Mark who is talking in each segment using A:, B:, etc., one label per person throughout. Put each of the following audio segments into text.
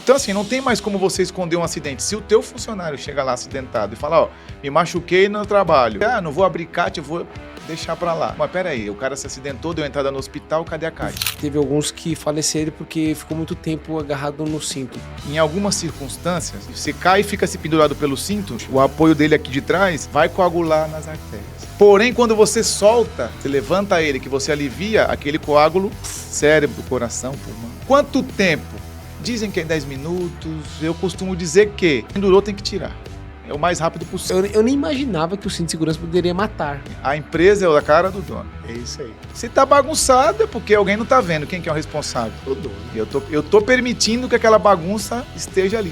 A: Então, assim, não tem mais como você esconder um acidente. Se o teu funcionário chega lá acidentado e fala, ó, me machuquei no trabalho. Ah, não vou abrir CAT, eu vou deixar pra lá. Mas peraí, o cara se acidentou, deu entrada no hospital, cadê a CAT?
B: Teve alguns que faleceram porque ficou muito tempo agarrado no cinto.
A: Em algumas circunstâncias, você cai e fica se pendurado pelo cinto, o apoio dele aqui de trás vai coagular nas artérias. Porém, quando você solta, você levanta ele, que você alivia aquele coágulo, cérebro, coração, pulmão. Quanto tempo? Dizem que é 10 minutos, eu costumo dizer que pendurou tem que tirar. É o mais rápido possível.
B: Eu nem imaginava que o cinto de segurança poderia matar.
A: A empresa é a cara do dono.
B: É isso aí.
A: Se tá bagunçado é porque alguém não tá vendo quem que é o responsável.
B: O dono.
A: Eu tô permitindo que aquela bagunça esteja ali.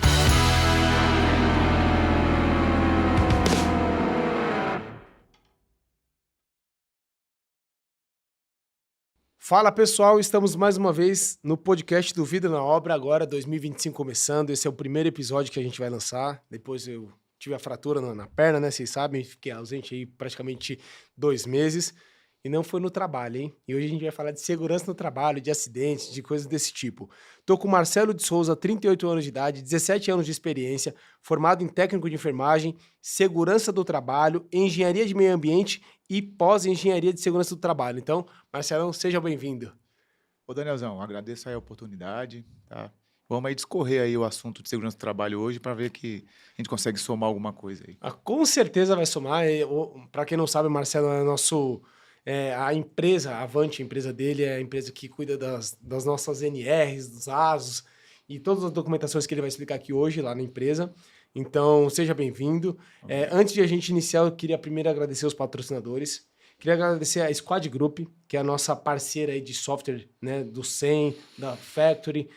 B: Fala pessoal, estamos mais uma vez no podcast do Vida na Obra, agora 2025 começando. Esse é o primeiro episódio que a gente vai lançar. Depois eu tive a fratura na perna, né? Vocês sabem, fiquei ausente aí praticamente 2 meses. E não foi no trabalho, hein? E hoje a gente vai falar de segurança no trabalho, de acidentes, de coisas desse tipo. Tô com o Marcelo de Souza, 38 anos de idade, 17 anos de experiência, formado em técnico de enfermagem, segurança do trabalho, engenharia de meio ambiente e pós-engenharia de segurança do trabalho. Então, Marcelão, seja bem-vindo.
A: Ô Danielzão, agradeço aí a oportunidade, tá? Vamos aí discorrer aí o assunto de segurança do trabalho hoje para ver que a gente consegue somar alguma coisa aí.
B: Com certeza vai somar. Para quem não sabe, o Marcelo é nosso... a empresa, a Avante, a empresa dele, é a empresa que cuida das nossas NRs, dos ASOS e todas as documentações que ele vai explicar aqui hoje lá na empresa. Então, seja bem-vindo. Antes de a gente iniciar, eu queria primeiro agradecer os patrocinadores. Queria agradecer a Squad Group, que é a nossa parceira aí de software, né, do SEM, da Factory,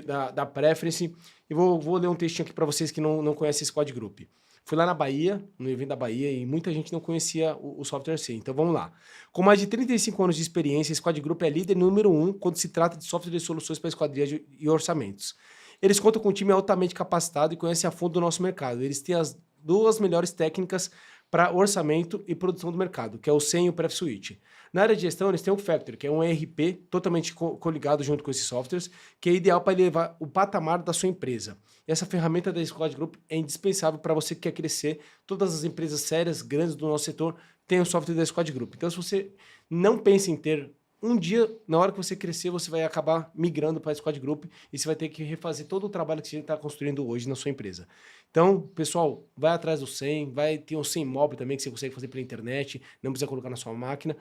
B: da Preference. E vou ler um textinho aqui para vocês que não conhecem a Squad Group. Fui lá na Bahia, no evento da Bahia, e muita gente não conhecia o software C. Então vamos lá. Com mais de 35 anos de experiência, a Squad Group é líder número 1 quando se trata de software e soluções para esquadrias e orçamentos. Eles contam com um time altamente capacitado e conhecem a fundo o nosso mercado. Eles têm as 2 melhores técnicas para orçamento e produção do mercado, que é o SEM e o Pref Suite. Na área de gestão, eles têm o Factory, que é um ERP totalmente coligado junto com esses softwares, que é ideal para elevar o patamar da sua empresa. E essa ferramenta da Squad Group é indispensável para você que quer crescer. Todas as empresas sérias, grandes do nosso setor, têm o software da Squad Group. Então, se você não pensa em ter um dia, na hora que você crescer, você vai acabar migrando para a Squad Group e você vai ter que refazer todo o trabalho que você está construindo hoje na sua empresa. Então, pessoal, vai atrás do SEM, vai ter um SEM móvel também que você consegue fazer pela internet, não precisa colocar na sua máquina.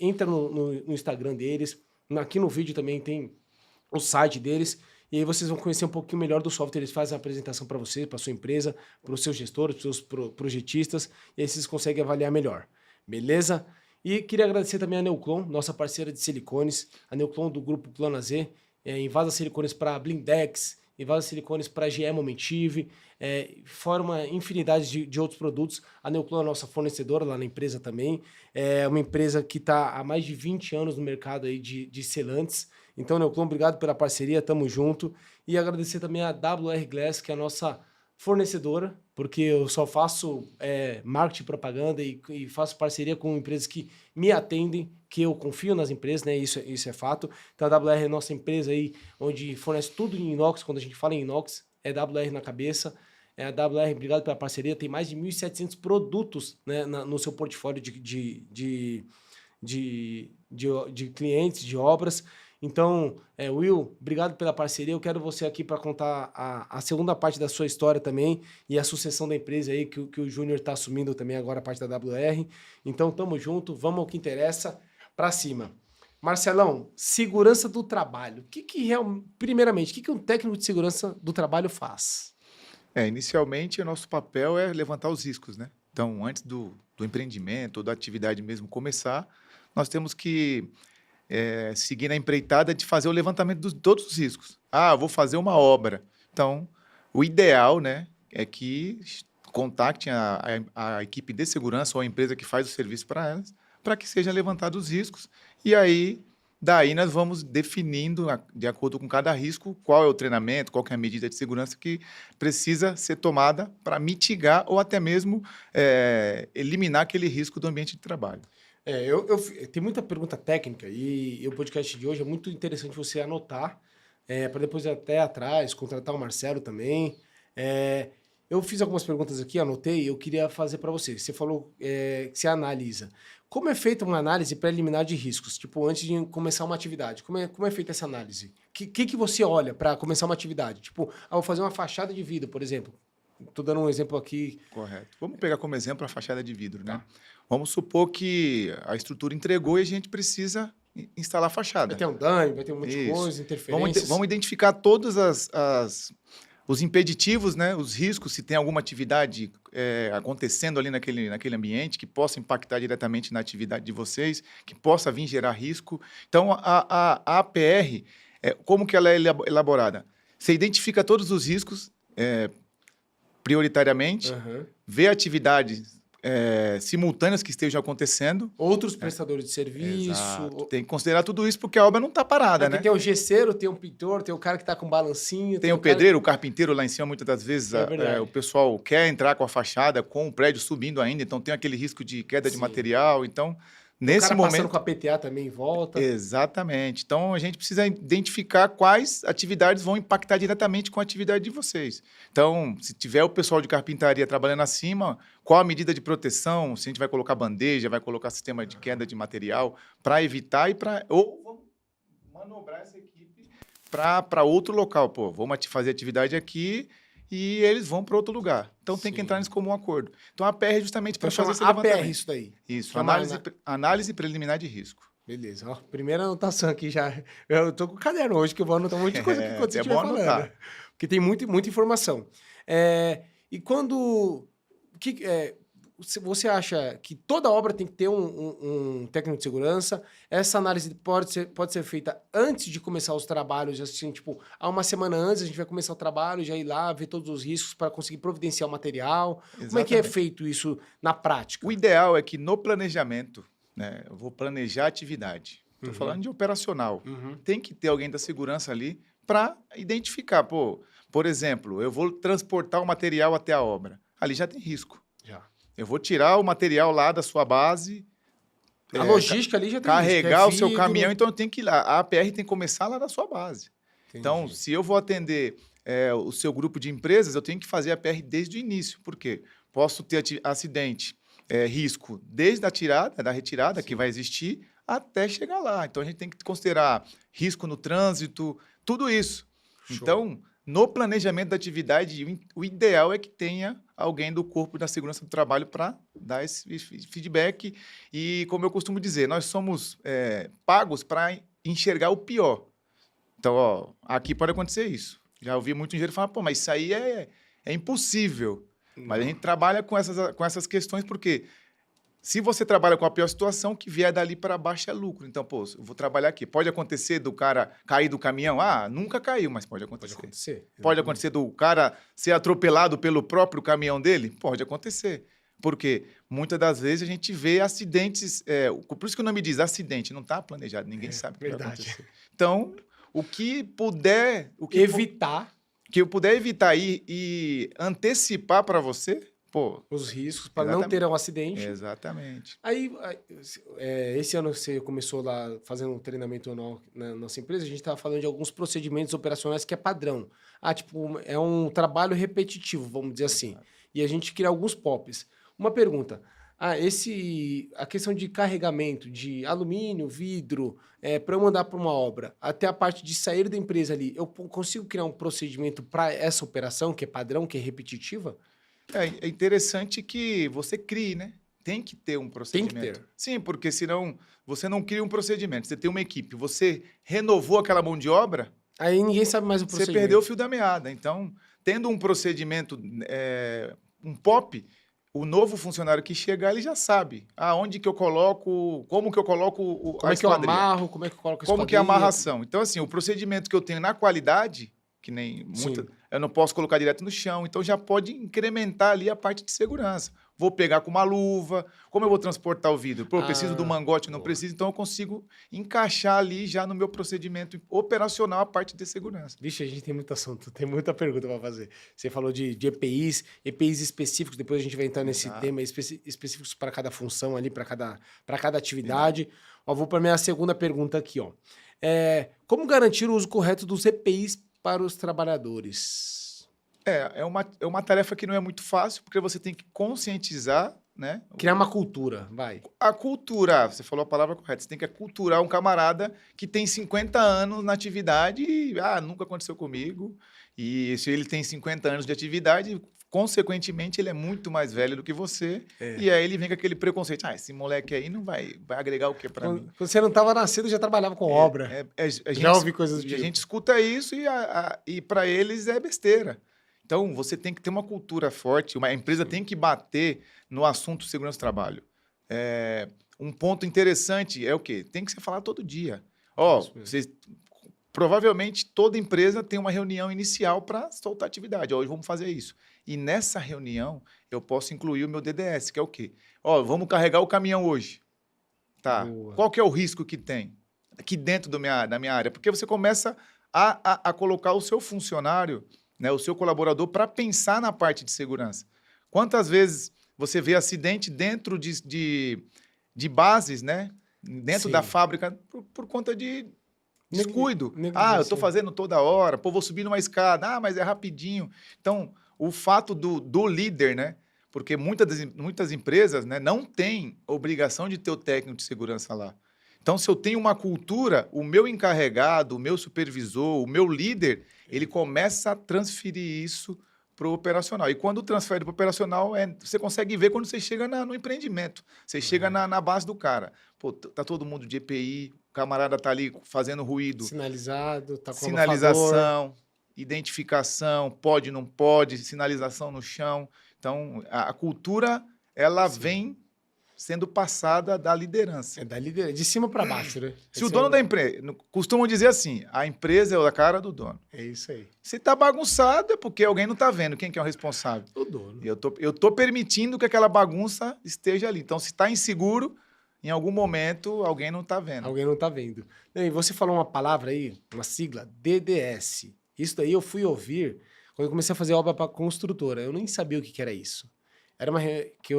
B: Entra no Instagram deles, aqui no vídeo também tem o site deles, e aí vocês vão conhecer um pouquinho melhor do software. Eles fazem a apresentação para você, para sua empresa, para os seus gestores, para os seus projetistas, e aí vocês conseguem avaliar melhor. Beleza? E queria agradecer também a Neoclon, nossa parceira de silicones, a Neoclon do grupo Clona Z, invasa silicones para Blindex, invasa silicones para GE Momentive, fora uma infinidade de outros produtos. A Neoclon é a nossa fornecedora lá na empresa também, é uma empresa que está há mais de 20 anos no mercado aí de selantes. Então, Neoclon, obrigado pela parceria, tamo junto. E agradecer também a WR Glass, que é a nossa fornecedora, porque eu só faço marketing, propaganda e faço parceria com empresas que me atendem, que eu confio nas empresas, né? Isso é fato. Então a WR é a nossa empresa aí, onde fornece tudo em inox. Quando a gente fala em inox, é WR na cabeça. A WR, obrigado pela parceria, tem mais de 1.700 produtos, né, no seu portfólio de clientes, de obras. Então, Will, obrigado pela parceria. Eu quero você aqui para contar a segunda parte da sua história também e a sucessão da empresa aí que o Júnior está assumindo também agora a parte da WR. Então, tamo junto, vamos ao que interessa, para cima. Marcelão, segurança do trabalho. Primeiramente, o que um técnico de segurança do trabalho faz?
A: Inicialmente, o nosso papel é levantar os riscos, né? Então, antes do empreendimento ou da atividade mesmo começar, nós temos que seguir na empreitada de fazer o levantamento de todos os riscos. Ah, vou fazer uma obra. Então, o ideal, né, é que contactem a equipe de segurança ou a empresa que faz o serviço para elas, para que sejam levantados os riscos. E aí, daí nós vamos definindo, de acordo com cada risco, qual é o treinamento, qual que é a medida de segurança que precisa ser tomada para mitigar ou até mesmo eliminar aquele risco do ambiente de trabalho.
B: Tem muita pergunta técnica e o podcast de hoje é muito interessante você anotar para depois ir até atrás, contratar o Marcelo também. Eu fiz algumas perguntas aqui, anotei, eu queria fazer para você. Você falou que você analisa. Como é feita uma análise preliminar de riscos? Tipo, antes de começar uma atividade, como é feita essa análise? O que você olha para começar uma atividade? Tipo, vou fazer uma fachada de vidro, por exemplo. Estou dando um exemplo aqui.
A: Correto. Vamos pegar como exemplo a fachada de vidro, né?
B: Tá.
A: Vamos supor que a estrutura entregou e a gente precisa instalar a
B: Vai
A: fachada.
B: ter um dano, vai ter um monte de
A: Isso.
B: coisa, interferências.
A: Vamos identificar todos os impeditivos, né? Os riscos, se tem alguma atividade acontecendo ali naquele ambiente que possa impactar diretamente na atividade de vocês, que possa vir gerar risco. Então, a APR, como que ela é elaborada? Você identifica todos os riscos prioritariamente,
B: Aham.
A: vê atividades simultâneas que estejam acontecendo.
B: Outros prestadores de serviço.
A: Exato. Tem que considerar tudo isso porque a obra não está parada,
B: Porque
A: né?
B: tem o gesseiro, tem o pintor, tem o cara que tá com balancinho.
A: Tem o
B: cara
A: pedreiro, o carpinteiro lá em cima, muitas das vezes
B: É verdade.
A: o pessoal quer entrar com a fachada, com o prédio subindo ainda, então tem aquele risco de queda de
B: Sim.
A: material. Então,
B: o
A: nesse
B: cara passando
A: momento.
B: com a PTA também em volta.
A: Exatamente. Então, a gente precisa identificar quais atividades vão impactar diretamente com a atividade de vocês. Então, se tiver o pessoal de carpintaria trabalhando acima, qual a medida de proteção? Se a gente vai colocar bandeja, vai colocar sistema de queda de material para evitar ou vamos manobrar essa equipe para outro local. Pô, vamos fazer atividade aqui e eles vão para outro lugar. Então, tem que
B: Sim.
A: entrar nesse comum acordo. Então, a PR é justamente
B: Então
A: para fazer
B: chama
A: esse
B: APR
A: levantamento.
B: isso daí.
A: Isso,
B: Chama
A: análise preliminar de risco.
B: Beleza. Ó, primeira anotação aqui já. Eu tô com o caderno hoje, que eu vou anotar um monte de coisa que quando você
A: é
B: estiver
A: bom
B: falando.
A: anotar.
B: Porque tem muita informação. E quando... você acha que toda obra tem que ter um técnico de segurança? Essa análise pode ser feita antes de começar os trabalhos, assim, tipo, há uma semana antes a gente vai começar o trabalho, já ir lá, ver todos os riscos para conseguir providenciar o material. Como é que é
A: Exatamente.
B: feito isso na prática?
A: O ideal é que no planejamento, né, eu vou planejar a atividade. Estou
B: Uhum.
A: falando de operacional.
B: Uhum.
A: Tem que ter alguém da segurança ali para identificar. Por exemplo, eu vou transportar o material até a obra. Ali já tem risco.
B: Já.
A: Eu vou tirar o material lá da sua base,
B: A logística ali já tem
A: carregar o seu
B: vidro.
A: caminhão, então eu tenho que ir lá. A APR tem que começar lá da sua base. Então,
B: Entendi.
A: se eu vou atender o seu grupo de empresas, eu tenho que fazer a PR desde o início. Por quê? Posso ter acidente, risco desde da retirada,
B: Sim.
A: que vai existir, até chegar lá. Então, a gente tem que considerar risco no trânsito, tudo isso.
B: Show.
A: Então, no planejamento da atividade, o ideal é que tenha alguém do corpo da segurança do trabalho para dar esse feedback. E, como eu costumo dizer, nós somos pagos para enxergar o pior. Então, ó, aqui pode acontecer isso. Já ouvi muito engenheiro falar, pô, mas isso aí é impossível. Mas a gente trabalha com essas questões porque se você trabalha com a pior situação, o que vier dali para baixo é lucro. Então, pô, eu vou trabalhar aqui. Pode acontecer do cara cair do caminhão? Ah, nunca caiu, mas pode acontecer.
B: Pode acontecer.
A: Pode acontecer do cara ser atropelado pelo próprio caminhão dele? Pode acontecer. Porque muitas das vezes a gente vê acidentes. Por isso que o nome diz acidente, não está planejado, ninguém sabe o que vai
B: Verdade.
A: acontecer. Então, o que puder.
B: Evitar
A: Que eu puder evitar e antecipar para você, pô.
B: os riscos para não ter um acidente.
A: Exatamente.
B: Aí, esse ano você começou lá fazendo um treinamento anual na nossa empresa, a gente estava falando de alguns procedimentos operacionais que é padrão. Tipo, é um trabalho repetitivo, vamos dizer assim. E a gente cria alguns POPs. Uma pergunta. A questão de carregamento de alumínio, vidro, para eu mandar para uma obra, até a parte de sair da empresa ali, eu consigo criar um procedimento para essa operação, que é padrão, que é repetitiva?
A: É interessante que você crie, né? Tem que ter um procedimento.
B: Tem que ter.
A: Sim, porque senão você não cria um procedimento. Você tem uma equipe, você renovou aquela mão de obra,
B: aí ninguém sabe mais o
A: você
B: procedimento.
A: perdeu o fio da meada. Então, tendo um procedimento, um POP, o novo funcionário que chegar, ele já sabe onde que eu coloco, como que eu coloco
B: como é que eu amarro, como é que eu coloco a
A: como que é a
B: esquadrilha.
A: amarração. Então, assim, o procedimento que eu tenho na qualidade, que nem muita, eu não posso colocar direto no chão, então já pode incrementar ali a parte de segurança. Vou pegar com uma luva, como eu vou transportar o vidro? Pô, eu preciso do mangote, não preciso, então eu consigo encaixar ali já no meu procedimento operacional a parte de segurança.
B: Vixe, a gente tem muito assunto, tem muita pergunta para fazer. Você falou de EPIs específicos, depois a gente vai entrar nesse tema, específicos para cada função ali, para cada atividade. Ó, vou para a minha segunda pergunta aqui, ó. Como garantir o uso correto dos EPIs para os trabalhadores?
A: É uma tarefa que não é muito fácil, porque você tem que conscientizar, né?
B: Criar uma cultura, vai.
A: A cultura, você falou a palavra correta, você tem que aculturar um camarada que tem 50 anos na atividade e, nunca aconteceu comigo. E se ele tem 50 anos de atividade, consequentemente, ele é muito mais velho do que você. E aí ele vem com aquele preconceito. Esse moleque aí não vai agregar o que para mim?
B: Quando você não estava nascido, já trabalhava com obra. Já ouvi coisas do tipo.
A: A gente escuta isso e para eles é besteira. Então, você tem que ter uma cultura forte, a empresa tem que bater no assunto segurança do trabalho. Um ponto interessante é o quê? Tem que ser falado todo dia. Provavelmente, toda empresa tem uma reunião inicial para soltar atividade. Hoje vamos fazer isso. E nessa reunião, eu posso incluir o meu DDS, que é o quê? Vamos carregar o caminhão hoje. Tá.
B: Boa.
A: Qual que é o risco que tem aqui dentro da minha área? Porque você começa a colocar o seu funcionário, né, o seu colaborador, para pensar na parte de segurança. Quantas vezes você vê acidente dentro de bases, né, dentro da fábrica, por conta de descuido? Eu estou fazendo toda hora, vou subir numa escada, mas é rapidinho. Então, o fato do líder, né, porque muitas empresas, né, não têm obrigação de ter o técnico de segurança lá. Então, se eu tenho uma cultura, o meu encarregado, o meu supervisor, o meu líder, ele começa a transferir isso para o operacional. E quando transfere para o operacional, você consegue ver quando você chega no empreendimento. Você chega na base do cara. Tá todo mundo de EPI, o camarada tá ali fazendo ruído.
B: Sinalizado, tá com
A: sinalização, identificação, pode, não pode, sinalização no chão. Então, a cultura, ela vem sendo passada da liderança.
B: Da liderança, de cima para baixo, né?
A: Se o dono da empresa... Costumam dizer assim, a empresa é a cara do dono.
B: É isso aí.
A: Se tá bagunçado, é porque alguém não tá vendo. Quem que é o responsável?
B: O dono.
A: E eu tô permitindo que aquela bagunça esteja ali. Então, se está inseguro, em algum momento, alguém não tá vendo.
B: Alguém não tá vendo. E você falou uma palavra aí, uma sigla, DDS. Isso daí eu fui ouvir quando eu comecei a fazer obra para construtora. Eu nem sabia o que era isso. Era uma que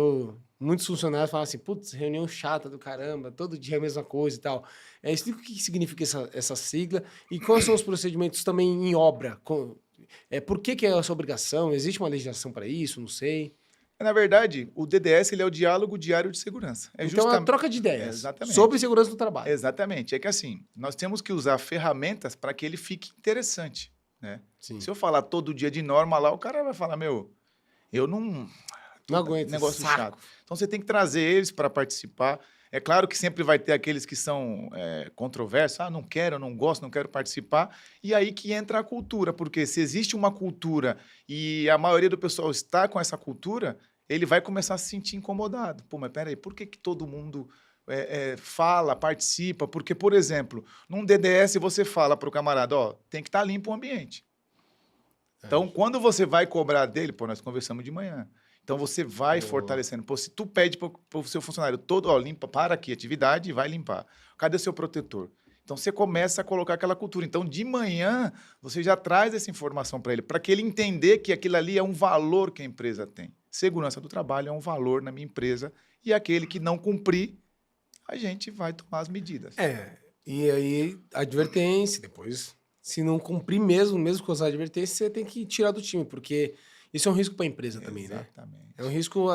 B: muitos funcionários falavam assim, putz, reunião chata do caramba, todo dia a mesma coisa e tal. Explica o que significa essa sigla e quais são os procedimentos também em obra. Por que é essa obrigação? Existe uma legislação para isso? Não sei.
A: Na verdade, o DDS ele é o Diálogo Diário de Segurança.
B: Então é uma troca de ideias
A: exatamente.
B: Sobre segurança do trabalho.
A: Exatamente. É que assim, nós temos que usar ferramentas para que ele fique interessante. Né? Se eu falar todo dia de norma lá, o cara vai falar, eu não
B: aguento.
A: Negócio chato. Então, você tem que trazer eles para participar. É claro que sempre vai ter aqueles que são controversos. Não quero, não gosto, não quero participar. E aí que entra a cultura. Porque se existe uma cultura e a maioria do pessoal está com essa cultura, ele vai começar a se sentir incomodado. Mas peraí, por que todo mundo fala, participa? Porque, por exemplo, num DDS você fala para o camarada, tem que estar limpo o ambiente. Então, quando você vai cobrar dele, nós conversamos de manhã. Então, você vai fortalecendo. Se tu pede para o seu funcionário todo, limpa, para aqui, atividade, e vai limpar. Cadê o seu protetor? Então, você começa a colocar aquela cultura. Então, de manhã, você já traz essa informação para ele, para que ele entender que aquilo ali é um valor que a empresa tem. Segurança do trabalho é um valor na minha empresa e aquele que não cumprir, a gente vai tomar as medidas.
B: E aí, advertência, depois, se não cumprir mesmo com as advertências, você tem que tirar do time, porque... Isso é um risco para a empresa também, né?
A: Exatamente.
B: É um risco...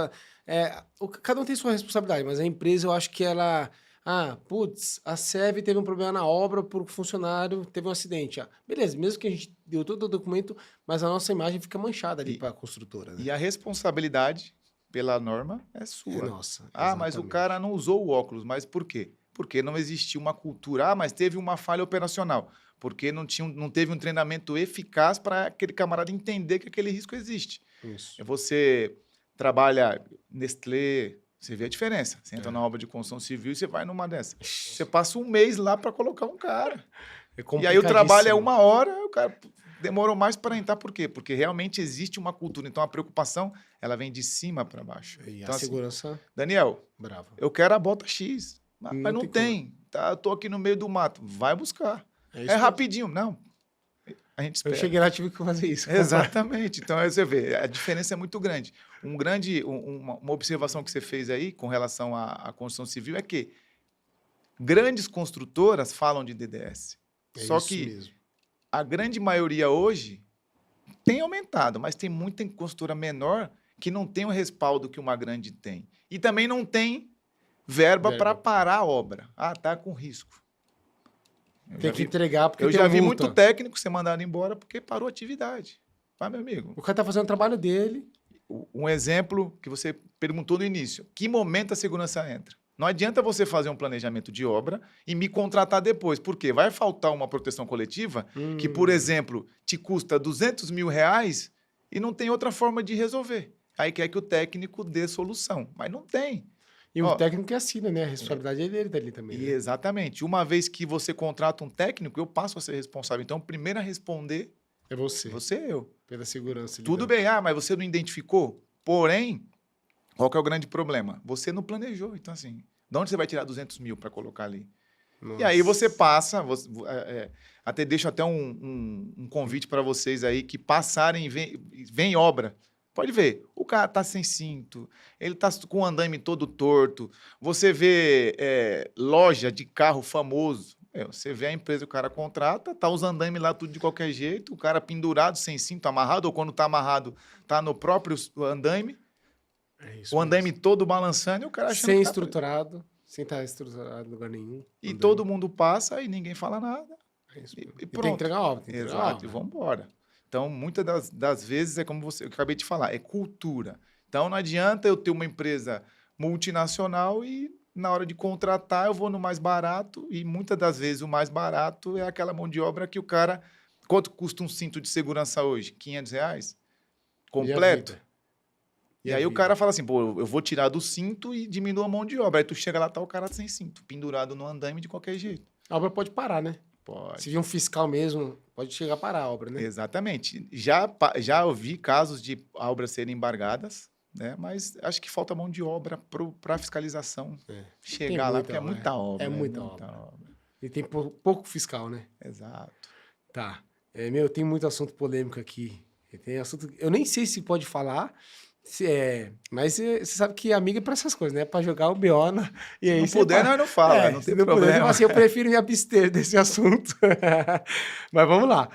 B: cada um tem sua responsabilidade, mas a empresa, eu acho que ela... a SEV teve um problema na obra por funcionário, teve um acidente. Beleza, mesmo que a gente deu todo o documento, mas a nossa imagem fica manchada ali para a construtora. Né?
A: E a responsabilidade pela norma é sua.
B: Nossa.
A: Mas o cara não usou o óculos. Mas por quê? Porque não existia uma cultura. Mas teve uma falha operacional. Porque não teve um treinamento eficaz para aquele camarada entender que aquele risco existe.
B: Isso.
A: Você trabalha Nestlé, você vê a diferença. Você entra na obra de construção civil e você vai numa dessa. Você passa um mês lá para colocar um cara.
B: E
A: aí o trabalho é 1 hora, o cara demorou mais para entrar. Por quê? Porque realmente existe uma cultura. Então a preocupação, ela vem de cima para baixo.
B: E
A: então,
B: a segurança...
A: Daniel,
B: bravo.
A: Eu quero a bota X, mas não tem. Tá, eu tô aqui no meio do mato. Vai buscar. É rapidinho. Não, a gente espera.
B: Eu cheguei lá e tive que fazer isso.
A: Exatamente. Então, aí você vê, a diferença é muito grande. Uma observação que você fez aí com relação à construção civil é que Grandes construtoras falam de DDS.
B: É
A: Só
B: isso
A: que
B: mesmo.
A: a grande maioria hoje tem aumentado, mas tem muita construtora menor que não tem o respaldo que uma grande tem. E também não tem verba para
B: Verba.
A: parar a obra. Ah, tá com risco. Eu
B: Tem
A: já
B: que
A: vi,
B: entregar porque
A: eu
B: tem
A: já
B: um
A: vi
B: multa.
A: muito técnico ser mandado embora porque parou a atividade. Vai, meu amigo.
B: O cara tá fazendo o trabalho dele.
A: Um exemplo que você perguntou no início. Que momento a segurança entra? Não adianta você fazer um planejamento de obra e me contratar depois. Por quê? Vai faltar uma proteção coletiva que, por exemplo, te custa R$ 200.000 e não tem outra forma de resolver. Aí quer que o técnico dê solução, mas não tem.
B: E o
A: Ó,
B: técnico que assina, né? A responsabilidade é dele dali também,
A: e
B: né?
A: exatamente. Uma vez que você contrata um técnico, eu passo a ser responsável. Então, o primeiro a responder,
B: É você.
A: você é eu.
B: Pela segurança.
A: Tudo bem, mas você não identificou? Porém, qual que é o grande problema? Você não planejou. Então, assim, de onde você vai tirar 200 mil para colocar ali?
B: Nossa.
A: E aí você passa, até deixo até um convite para vocês aí que passarem, vem obra. Pode ver, o cara tá sem cinto, ele tá com o andaime todo torto. Você vê loja de carro famoso, você vê a empresa, o cara contrata, tá os andaimes lá tudo de qualquer jeito, o cara pendurado, sem cinto, amarrado, ou quando tá amarrado, tá no próprio andaime,
B: É isso
A: o andaime
B: mesmo.
A: todo balançando e o cara achando
B: Sem
A: que tá
B: estruturado. Sem estar estruturado em lugar nenhum.
A: E
B: Andando.
A: todo mundo passa e ninguém fala nada.
B: É isso
A: E
B: mesmo. E tem que
A: pronto.
B: entregar a obra. Tem que entregar a
A: Exato, e
B: obra.
A: vamos embora. Então, muitas das vezes é como eu acabei de falar, é cultura. Então, não adianta eu ter uma empresa multinacional e na hora de contratar eu vou no mais barato e muitas das vezes o mais barato é aquela mão de obra que o cara... Quanto custa um cinto de segurança hoje? R$ 500?
B: E a
A: Completo?
B: vida?
A: E
B: a
A: aí o
B: vida?
A: cara fala assim, pô, eu vou tirar do cinto e diminuo a mão de obra. Aí tu chega lá, tá o cara sem cinto, pendurado no andaime de qualquer jeito.
B: A obra pode parar, né?
A: Pode.
B: Se vir um fiscal mesmo, pode chegar a parar a obra, né?
A: Exatamente. Já ouvi casos de obras serem embargadas, né? Mas acho que falta mão de obra para fiscalização chegar lá, porque é muita obra.
B: É muita obra. E tem pouco fiscal, né?
A: Exato.
B: Tá. Tem muito assunto polêmico aqui. Tem assunto... Eu nem sei se pode falar, mas você sabe que amiga é pra essas coisas, né? Pra jogar o BO. E aí,
A: Se não puder, nós não fala, não tem problema.
B: Assim, eu prefiro me abster desse assunto. Mas vamos lá.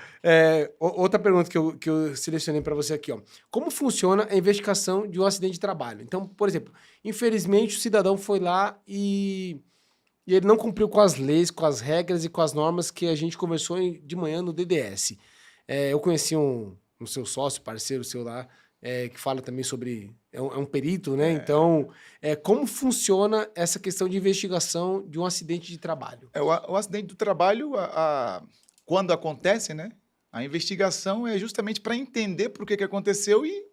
B: Outra pergunta que eu selecionei para você aqui, ó. Como funciona a investigação de um acidente de trabalho? Então, por exemplo, infelizmente o cidadão foi lá e ele não cumpriu com as leis, com as regras e com as normas que a gente conversou de manhã no DDS. Eu conheci um seu sócio, parceiro seu lá, que fala também sobre... É um perito, né? Então, como funciona essa questão de investigação de um acidente de trabalho?
A: O acidente do trabalho, quando acontece, né? A investigação é justamente para entender por que aconteceu e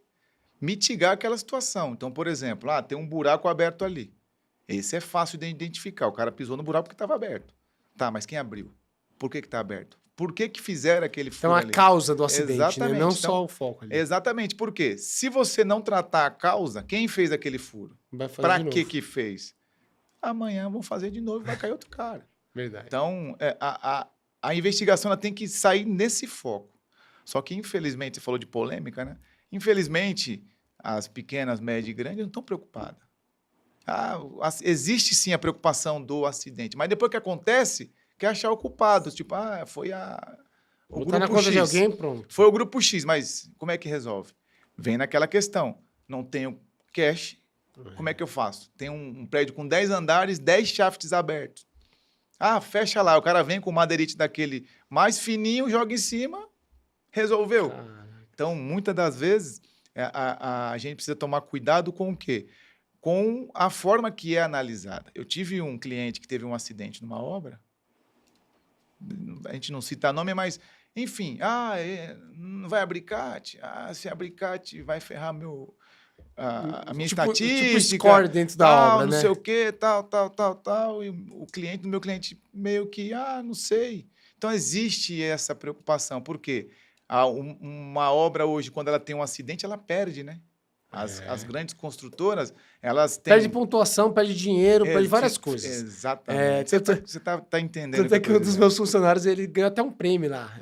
A: mitigar aquela situação. Então, por exemplo, tem um buraco aberto ali. Esse é fácil de identificar. O cara pisou no buraco porque estava aberto. Tá, mas quem abriu? Por que está aberto? Por que fizeram aquele furo
B: Então, a
A: ali?
B: causa do acidente,
A: Exatamente.
B: né? Não
A: Então,
B: só o foco ali.
A: Exatamente. Por quê? Se você não tratar a causa, quem fez aquele furo? Para que fez? Amanhã vão fazer de novo e vai cair outro cara.
B: Verdade.
A: Então, a investigação ela tem que sair nesse foco. Só que, infelizmente, você falou de polêmica, né? Infelizmente, as pequenas, médias e grandes não estão preocupadas. Existe sim a preocupação do acidente, mas depois que acontece, quer achar o culpado. Tipo, foi o grupo
B: na conta
A: X.
B: de alguém, pronto.
A: Foi o grupo X, mas como é que resolve? Vem naquela questão. Não tenho cash, como é que eu faço? Tem um prédio com 10 andares, 10 shafts abertos. Fecha lá. O cara vem com o madeirite daquele mais fininho, joga em cima, resolveu. Então, muitas das vezes, a gente precisa tomar cuidado com o quê? Com a forma que é analisada. Eu tive um cliente que teve um acidente numa obra, a gente não cita nome, mas, enfim, não vai abrir CAT? Se abrir CAT vai ferrar a minha estatística.
B: Tipo score dentro da obra,
A: não
B: né?
A: sei o quê, tal. E o meu cliente meio que, não sei. Então, existe essa preocupação. Por quê? Uma obra hoje, quando ela tem um acidente, ela perde, né? As grandes construtoras, elas têm...
B: Perde pontuação, perde dinheiro, perde várias coisas.
A: Exatamente. Você tá entendendo.
B: Tanto é que um dos meus funcionários, ele ganhou até um prêmio lá.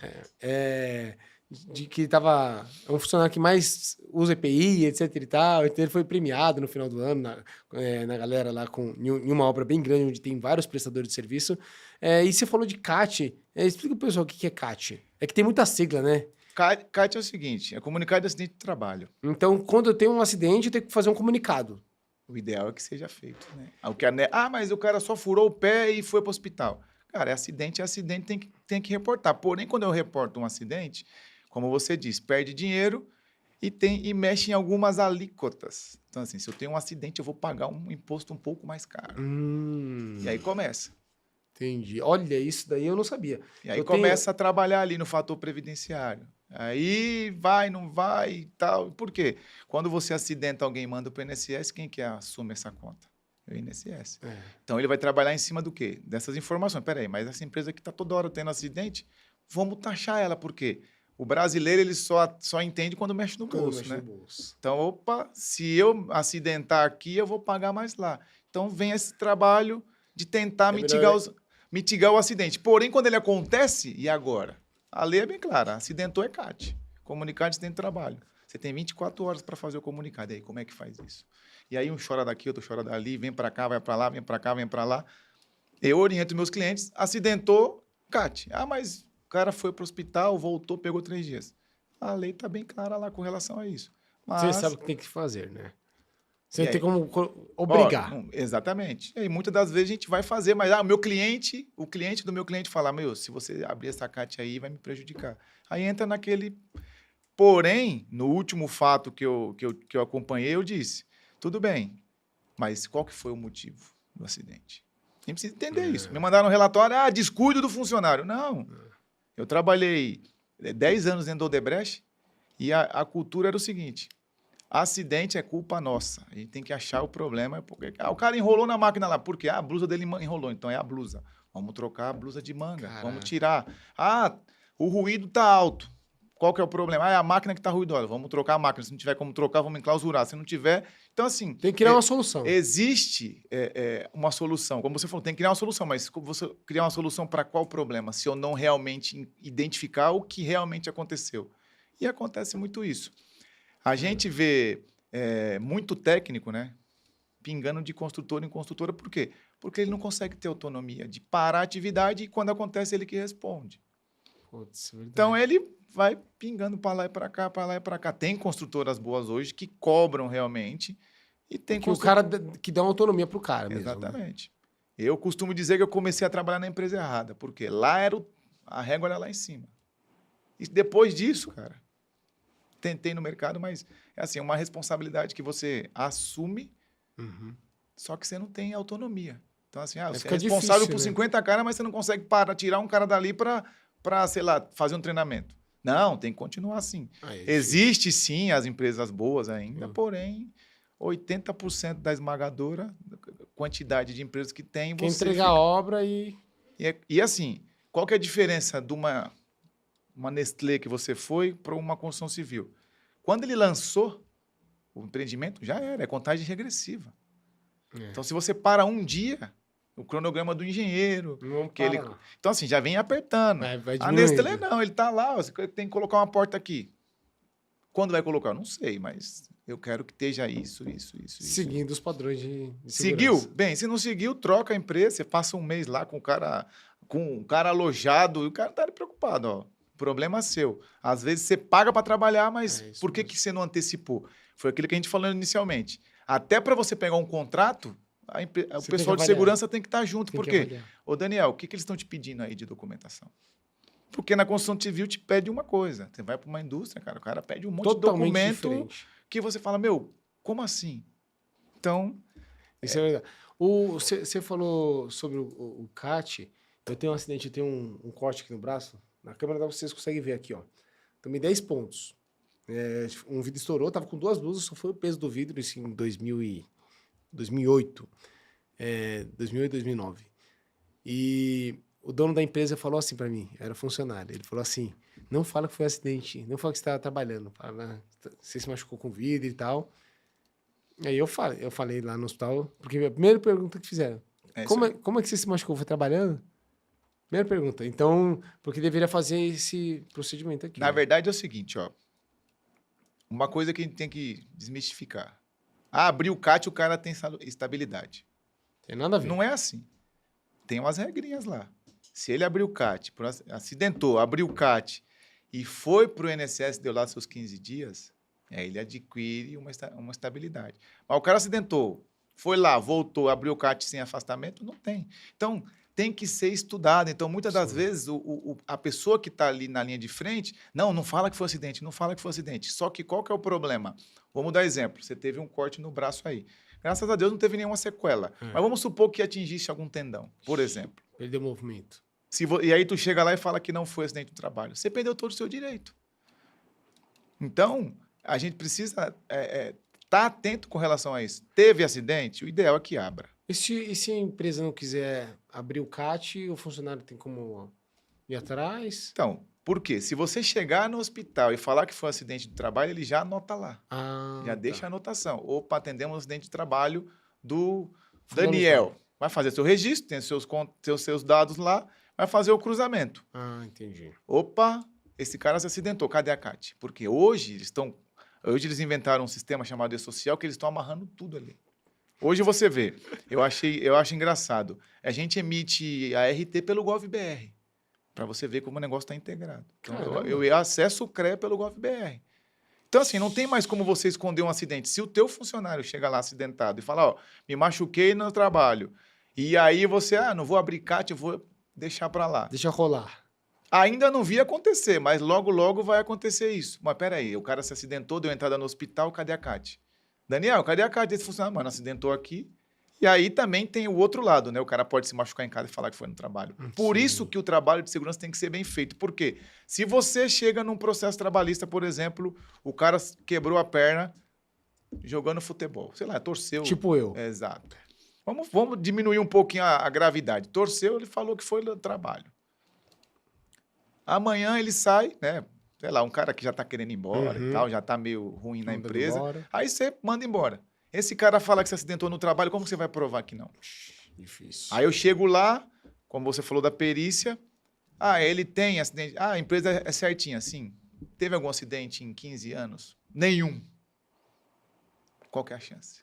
B: de que tava... É um funcionário que mais usa EPI, etc e tal. Então ele foi premiado no final do ano, na galera lá, em uma obra bem grande, onde tem vários prestadores de serviço. E você falou de CAT. Explica pro pessoal o que é CAT. É que tem muita sigla, né?
A: CAT é o seguinte, é comunicado de acidente de trabalho.
B: Então, quando eu tenho um acidente, eu tenho que fazer um comunicado.
A: O ideal é que seja feito, né? Mas o cara só furou o pé e foi para o hospital. Cara, é acidente, tem que reportar. Porém, quando eu reporto um acidente, como você disse, perde dinheiro e mexe em algumas alíquotas. Então, assim, se eu tenho um acidente, eu vou pagar um imposto um pouco mais caro. E aí começa.
B: Entendi. Olha, isso daí eu não sabia.
A: E aí começa a trabalhar ali no fator previdenciário. Aí vai, não vai e tal. Por quê? Quando você acidenta alguém e manda para o INSS, quem que assume essa conta? É o INSS. Então, ele vai trabalhar em cima do quê? Dessas informações. Peraí, mas essa empresa que está toda hora tendo acidente, vamos taxar ela. Por quê? O brasileiro, ele só entende quando mexe no bolso, né? Então, opa, se eu acidentar aqui, eu vou pagar mais lá. Então, vem esse trabalho de tentar mitigar o acidente. Porém, quando ele acontece, e agora? A lei é bem clara, acidentou é CAT. Comunicado de acidente de trabalho. Você tem 24 horas para fazer o comunicado. E aí, como é que faz isso? E aí, um chora daqui, outro chora dali, vem para cá, vai para lá, vem para cá, vem para lá. Eu oriento meus clientes, acidentou, CAT. Ah, mas o cara foi para o hospital, voltou, pegou 3 dias. A lei está bem clara lá com relação a isso. Mas...
B: Você sabe o que tem que fazer, né? Você tem como obrigar.
A: Exatamente. E aí, muitas das vezes a gente vai fazer, mas o cliente do meu cliente fala, se você abrir essa CAT aí, vai me prejudicar. Aí entra naquele... Porém, no último fato que eu acompanhei, eu disse, tudo bem, mas qual que foi o motivo do acidente? A gente precisa entender isso. Me mandaram um relatório, descuido do funcionário. Não. Eu trabalhei 10 anos dentro do Odebrecht e a cultura era o seguinte, acidente é culpa nossa. A gente tem que achar o problema. Porque o cara enrolou na máquina lá. Por quê? A blusa dele enrolou. Então é a blusa. Vamos trocar a blusa de manga. Caraca. Vamos tirar. O ruído está alto. Qual que é o problema? É a máquina que está ruidosa. Vamos trocar a máquina. Se não tiver como trocar, vamos enclausurar. Se não tiver... Então, assim...
B: Tem que criar uma solução.
A: Existe uma solução. Como você falou, tem que criar uma solução. Mas você criar uma solução para qual problema? Se eu não realmente identificar o que realmente aconteceu. E acontece muito isso. A gente vê muito técnico, né, pingando de construtora em construtora. Por quê? Porque ele não consegue ter autonomia de parar a atividade e, quando acontece, ele que responde.
B: Putz,
A: então, ele vai pingando para lá e para cá, para lá e para cá. Tem construtoras boas hoje que cobram realmente. E tem
B: o cara que dá uma autonomia para o cara mesmo.
A: Exatamente. Né? Eu costumo dizer que eu comecei a trabalhar na empresa errada. Porque lá a régua era lá em cima. E depois disso, cara... Tentei no mercado, mas é assim, uma responsabilidade que você assume, só que você não tem autonomia. Então, assim, você é responsável por 50 caras, mas você não consegue tirar um cara dali para, sei lá, fazer um treinamento. Não, tem que continuar assim. Existe, sim, as empresas boas ainda, porém, 80% da esmagadora quantidade de empresas que tem...
B: Quer entregar a obra e...
A: E assim, qual que é a diferença de uma Nestlé que você foi para uma construção civil? Quando ele lançou o empreendimento, já era, é contagem regressiva. Então, se você para um dia, o cronograma do engenheiro... Então, assim, já vem apertando. A Nestlé não, ele está lá, você tem que colocar uma porta aqui. Quando vai colocar? Eu não sei, mas eu quero que esteja isso.
B: Seguindo os padrões de
A: segurança. Seguiu? Bem, se não seguiu, troca a empresa, você passa um mês lá com o cara alojado, e o cara está preocupado, ó. Problema seu. Às vezes você paga para trabalhar, mas por que você não antecipou? Foi aquilo que a gente falou inicialmente. Até para você pegar um contrato, o pessoal de segurança tem que estar junto. Por quê? Ô, Daniel, o que eles estão te pedindo aí de documentação? Porque na construção civil te pede uma coisa. Você vai para uma indústria, cara, o cara pede um monte de documento diferente. Que você fala, como assim? Então...
B: Isso é verdade. Você falou sobre o CAT. Eu tenho um acidente, eu tenho um corte aqui no braço. Na câmera vocês conseguem ver aqui, ó. Tomei 10 pontos. Um vidro estourou, tava com 2 blusas, só foi o peso do vidro, isso em 2008. 2008, 2009. E o dono da empresa falou assim pra mim, era funcionário, ele falou assim, não fala que foi acidente, não fala que você estava trabalhando, fala, você se machucou com vidro e tal. Aí eu falei lá no hospital, porque a primeira pergunta que fizeram, como é que você se machucou? Foi trabalhando? Primeira pergunta. Então, porque deveria fazer esse procedimento aqui,
A: Na
B: né?
A: verdade é o seguinte, ó. Uma coisa que a gente tem que desmistificar. Ah, abriu o CAT, o cara tem estabilidade.
B: Tem nada a ver.
A: Não é assim. Tem umas regrinhas lá. Se ele abriu o CAT, acidentou, abriu o CAT e foi para o INSS, deu lá seus 15 dias, ele adquire uma estabilidade. Mas o cara acidentou, foi lá, voltou, abriu o CAT sem afastamento, não tem. Então, tem que ser estudado. Então, muitas das
B: Sim.
A: vezes, a pessoa que está ali na linha de frente, não fala que foi acidente, não fala que foi acidente. Só que qual que é o problema? Vamos dar exemplo. Você teve um corte no braço aí. Graças a Deus não teve nenhuma sequela. Mas vamos supor que atingisse algum tendão, por exemplo.
B: Perdeu o movimento.
A: E aí tu chega lá e fala que não foi acidente do trabalho. Você perdeu todo o seu direito. Então, a gente precisa estar atento com relação a isso. Teve acidente, o ideal é que abra.
B: E se a empresa não quiser abrir o CAT, o funcionário tem como ir atrás?
A: Então, por quê? Se você chegar no hospital e falar que foi um acidente de trabalho, ele já anota lá. Já deixa a anotação. Opa, atendemos um acidente de trabalho do Daniel. Vai fazer seu registro, tem seus dados lá, vai fazer o cruzamento.
B: Ah, entendi.
A: Opa, esse cara se acidentou, cadê a CAT? Porque hoje eles inventaram um sistema chamado e-social que eles estão amarrando tudo ali. Hoje você vê, eu acho engraçado, a gente emite a RT pelo GovBR, para você ver como o negócio está integrado. Então, eu acesso o CRE pelo GovBR. Então, assim, não tem mais como você esconder um acidente. Se o teu funcionário chega lá acidentado e fala, ó, me machuquei no trabalho, e aí você, não vou abrir CAT, eu vou deixar para lá.
B: Deixa rolar.
A: Ainda não vi acontecer, mas logo, logo vai acontecer isso. Mas peraí, o cara se acidentou, deu entrada no hospital, cadê a CAT? Daniel, cadê a CAT desse funcionário? Mano, acidentou aqui. E aí também tem o outro lado, né? O cara pode se machucar em casa e falar que foi no trabalho. Por isso que o trabalho de segurança tem que ser bem feito. Por quê? Se você chega num processo trabalhista, por exemplo, o cara quebrou a perna jogando futebol. Sei lá, torceu.
B: Tipo eu.
A: Exato. Vamos diminuir um pouquinho a gravidade. Torceu, ele falou que foi no trabalho. Amanhã ele sai, né? Sei lá, um cara que já tá querendo ir embora e tal, já tá meio ruim na empresa. Aí você manda embora. Esse cara fala que se acidentou no trabalho, como você vai provar que não?
B: Difícil.
A: Aí eu chego lá, como você falou da perícia, ele tem acidente. A empresa é certinha, sim. Teve algum acidente em 15 anos? Nenhum. Qual que é a chance?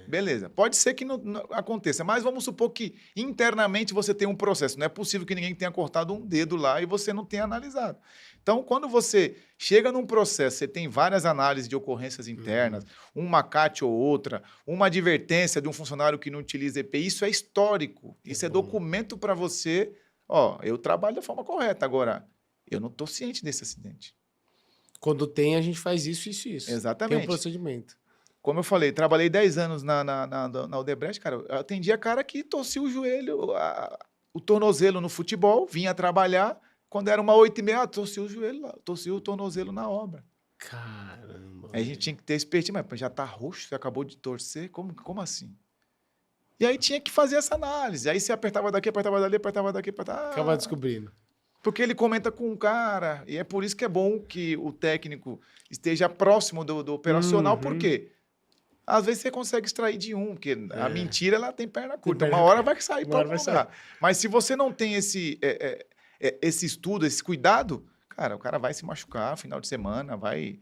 A: Beleza, pode ser que não aconteça, mas vamos supor que internamente você tem um processo. Não é possível que ninguém tenha cortado um dedo lá e você não tenha analisado. Então, quando você chega num processo, você tem várias análises de ocorrências internas, uma CAT ou outra, uma advertência de um funcionário que não utiliza EPI, isso é histórico. Isso é documento para você. Eu trabalho da forma correta. Agora, eu não estou ciente desse acidente.
B: Quando tem, a gente faz isso.
A: Exatamente.
B: Tem um procedimento.
A: Como eu falei, trabalhei 10 anos na Odebrecht, cara. Eu atendia cara que torcia o joelho, o tornozelo no futebol, vinha trabalhar. Quando era uma 8h30, torcia o joelho lá, torcia o tornozelo na obra.
B: Caramba.
A: Aí a gente tinha que ter expertise, mas já tá roxo, você acabou de torcer, como assim? E aí tinha que fazer essa análise. Aí você apertava daqui, apertava dali, apertava daqui, apertava...
B: Acaba descobrindo.
A: Porque ele comenta com o cara, e é por isso que é bom que o técnico esteja próximo do operacional, por quê? Às vezes você consegue extrair de um, porque a mentira ela tem perna curta. Uma hora vai sair para algum lugar. Mas se você não tem esse estudo, esse cuidado, cara, o cara vai se machucar final de semana, vai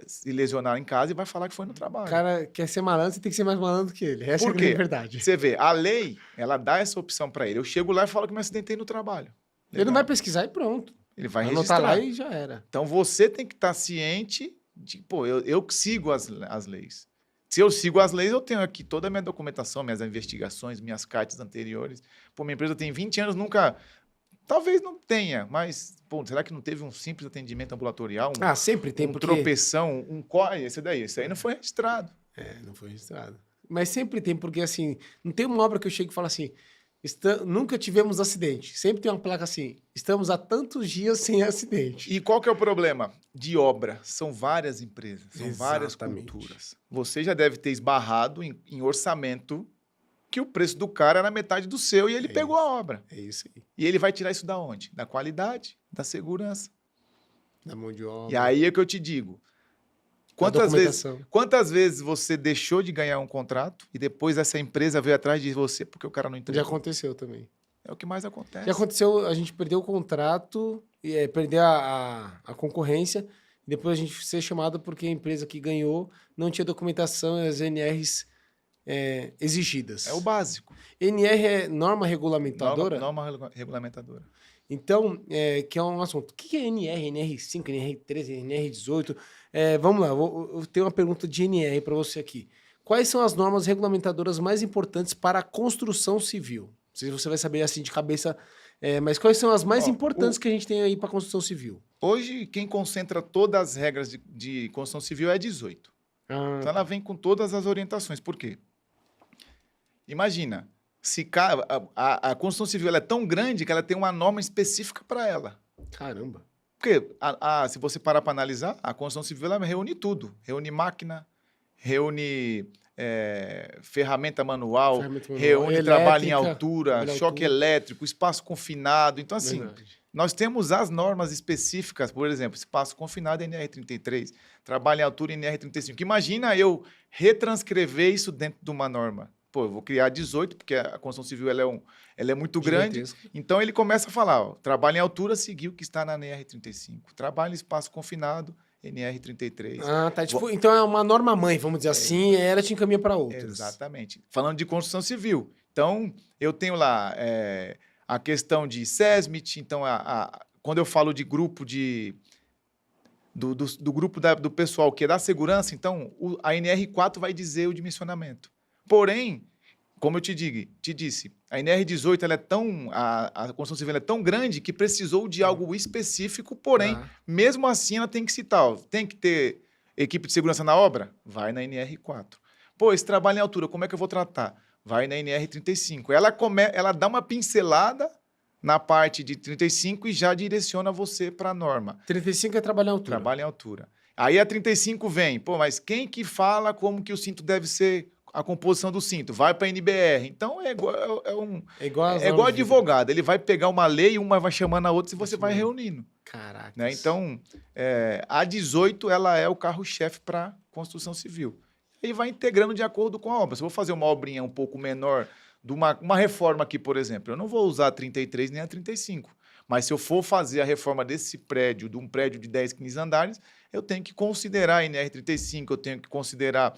A: se lesionar em casa e vai falar que foi no trabalho.
B: O cara quer ser malandro, você tem que ser mais malandro que ele. Essa
A: Por quê?
B: É a verdade.
A: Você vê, a lei, ela dá essa opção para ele. Eu chego lá e falo que me acidentei no trabalho.
B: Legal. Ele não vai pesquisar e pronto.
A: Ele vai
B: anotar
A: registrar.
B: Lá e já era.
A: Então você tem que estar ciente de, eu sigo as leis. Se eu sigo as leis, eu tenho aqui toda a minha documentação, minhas investigações, minhas cartas anteriores. Minha empresa tem 20 anos, nunca... Talvez não tenha, mas... será que não teve um simples atendimento ambulatorial?
B: Sempre tem,
A: porque... tropeção, esse aí não foi registrado.
B: Não foi registrado. Mas sempre tem, porque assim, não tem uma obra que eu chego e falo assim, nunca tivemos acidente. Sempre tem uma placa assim, estamos há tantos dias sem acidente.
A: E qual que é o problema? De obra, são várias empresas, são várias culturas. Você já deve ter esbarrado em orçamento que o preço do cara era metade do seu e ele pegou a obra.
B: É isso aí.
A: E ele vai tirar isso da onde? Da qualidade, da segurança.
B: Da mão de obra.
A: E aí é que eu te digo. Quantas vezes você deixou de ganhar um contrato e depois essa empresa veio atrás de você porque o cara não entregou?
B: Já aconteceu também.
A: É o que mais
B: E
A: acontece.
B: aconteceu, a gente perdeu o contrato, perdeu a concorrência, e depois a gente ser chamado porque a empresa que ganhou não tinha documentação e as NRs
A: É o
B: exigidas.
A: básico.
B: NR é norma regulamentadora?
A: Norma regulamentadora.
B: Então, que é um assunto. O que é NR, NR5, NR13, NR18? Vamos lá, eu tenho uma pergunta de NR para você aqui. Quais são as normas regulamentadoras mais importantes para a construção civil? Não sei se você vai saber assim de cabeça, mas quais são as mais
A: Ó,
B: importantes que a gente tem aí para a construção civil?
A: Hoje, quem concentra todas as regras de construção civil é a 18.
B: Ah,
A: Então, ela vem com todas as orientações. Por quê? Imagina, a construção civil ela é tão grande que ela tem uma norma específica para ela.
B: caramba.
A: Porque, se você parar para analisar, a construção civil ela reúne tudo. Reúne máquina, reúne ferramenta manual,
B: Ferramenta manual,
A: reúne trabalho em
B: elétrica,
A: altura,
B: trabalho em
A: choque
B: altura.
A: elétrico, espaço confinado. Então, assim,
B: Verdade.
A: nós temos as normas específicas, por exemplo, espaço confinado NR33, trabalho em altura NR35. Imagina eu retranscrever isso dentro de uma norma. Pô, eu vou criar 18, porque a construção civil ela é muito grande.
B: Gigantesco.
A: Então, ele começa a falar, ó, trabalho em altura seguiu o que está na NR35. Trabalho em espaço confinado, NR33.
B: Ah, tá. Tipo, então é uma norma mãe, vamos dizer assim, e ela te encaminha para outras.
A: Exatamente. Falando de construção civil. Então, eu tenho lá a questão de SESMIT. Então, quando eu falo de grupo do grupo do pessoal que é da segurança, então a NR4 vai dizer o dimensionamento. Porém, como eu te disse, a NR18 ela é a construção civil ela é tão grande que precisou de algo específico, porém, mesmo assim ela tem que citar, ó, tem que ter equipe de segurança na obra? Vai na NR4. Pô, esse trabalho em altura, como é que eu vou tratar? Vai na NR35. Ela dá uma pincelada na parte de 35 e já direciona você para a norma.
B: 35 é trabalhar em altura.
A: Trabalho em altura. Aí a 35 vem, pô, mas quem que fala como que o cinto deve ser a composição do cinto? Vai para a NBR. Então é igual advogado. Ele vai pegar uma lei, uma vai chamando a outra e você vai reunindo.
B: Caraca.
A: Né? Então, a 18 ela é o carro-chefe para construção civil. E vai integrando de acordo com a obra. Se eu vou fazer uma obrinha um pouco menor, de uma reforma aqui, por exemplo, eu não vou usar a 33 nem a 35. Mas se eu for fazer a reforma desse prédio, de um prédio de 10, 15 andares, eu tenho que considerar a NR35, eu tenho que considerar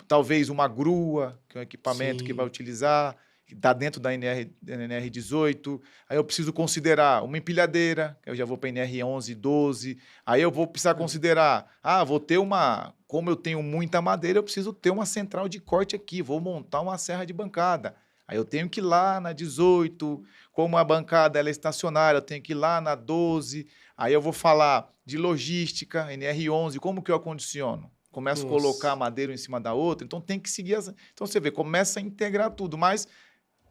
A: talvez uma grua, que é um equipamento que vai utilizar, que está dentro da NR18. Aí eu preciso considerar uma empilhadeira, que eu já vou para a NR11, 12. Aí eu vou precisar considerar, vou ter como eu tenho muita madeira, eu preciso ter uma central de corte aqui, vou montar uma serra de bancada. Aí eu tenho que ir lá na 18, como a bancada ela é estacionária, eu tenho que ir lá na 12. Aí eu vou falar de logística, NR11, como que eu acondiciono? Começo a colocar a madeira em cima da outra, então tem que seguir Então você vê, começa a integrar tudo, mas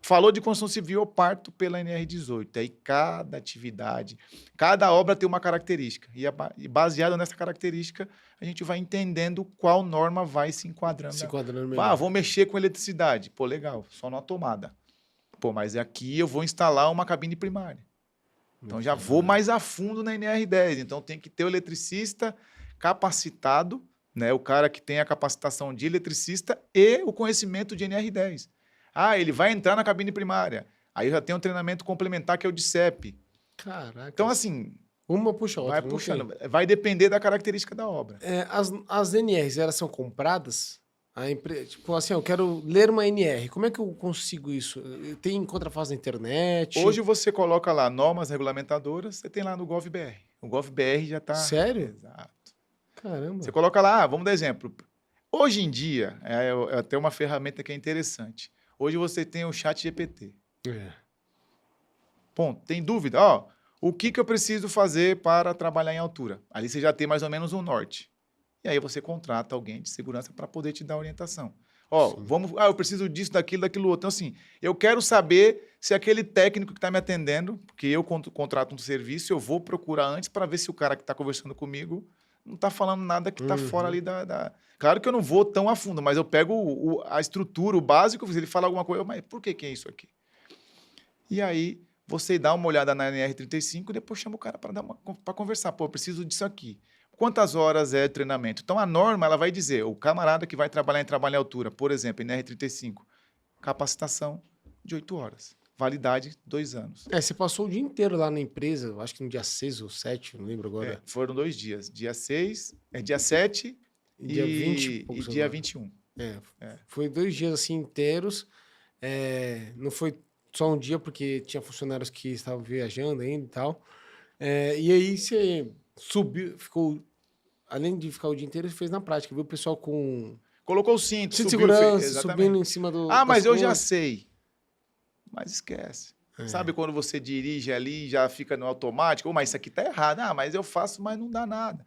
A: falou de construção civil, eu parto pela NR18. Aí cada atividade, cada obra tem uma característica. E baseado nessa característica, a gente vai entendendo qual norma vai se enquadrando.
B: Se enquadrando melhor.
A: Vou mexer com eletricidade. Pô, legal, só na tomada. Pô, mas aqui eu vou instalar uma cabine primária. Então já vou mais a fundo na NR10. Então tem que ter o eletricista capacitado, né? O cara que tem a capacitação de eletricista e o conhecimento de NR10. Ele vai entrar na cabine primária. Aí eu já tenho um treinamento complementar que é o de CEP.
B: Caraca.
A: Então, assim...
B: Uma puxa a outra.
A: Vai puxando. Vai depender da característica da obra.
B: As NRs, elas são compradas? Tipo assim, eu quero ler uma NR. Como é que eu consigo isso? Tem contrafaz na internet?
A: Hoje você coloca lá normas regulamentadoras, você tem lá no GovBR. O GovBR já está...
B: Sério?
A: Exato.
B: Caramba.
A: Você coloca lá, vamos dar exemplo. Hoje em dia, é até uma ferramenta que é interessante. Hoje você tem o ChatGPT. Ponto. Tem dúvida? O que eu preciso fazer para trabalhar em altura? Ali você já tem mais ou menos um norte. E aí você contrata alguém de segurança para poder te dar orientação. Eu preciso disso, daquilo outro. Então, assim, eu quero saber se aquele técnico que está me atendendo, porque eu contrato um serviço, eu vou procurar antes para ver se o cara que está conversando comigo não está falando nada que está fora ali da... Claro que eu não vou tão a fundo, mas eu pego a estrutura, o básico, se ele fala alguma coisa, mas por que é isso aqui? E aí, você dá uma olhada na NR35 e depois chama o cara para conversar. Pô, eu preciso disso aqui. Quantas horas é treinamento? Então, a norma ela vai dizer, o camarada que vai trabalhar em trabalho em altura, por exemplo, NR35, capacitação de 8 horas. validade 2 anos.
B: Você passou o dia inteiro lá na empresa, eu acho que no dia 6 ou 7, não lembro agora.
A: Foram 2 dias, dia 7
B: E dia 20 e
A: e
B: poucos
A: dia
B: agora.
A: 21.
B: Foi 2 dias assim inteiros. Não foi só um dia, porque tinha funcionários que estavam viajando ainda e tal. E aí você subiu, ficou. Além de ficar o dia inteiro, você fez na prática. Viu o pessoal com
A: Colocou o cinto,
B: cinto de
A: subiu,
B: segurança,
A: exatamente.
B: subindo em cima
A: Ah,
B: das
A: mas eu já
B: coisas.
A: sei. Mas esquece.
B: É.
A: Sabe quando você dirige ali e já fica no automático? Mas isso aqui tá errado. Ah, mas eu faço, mas não dá nada.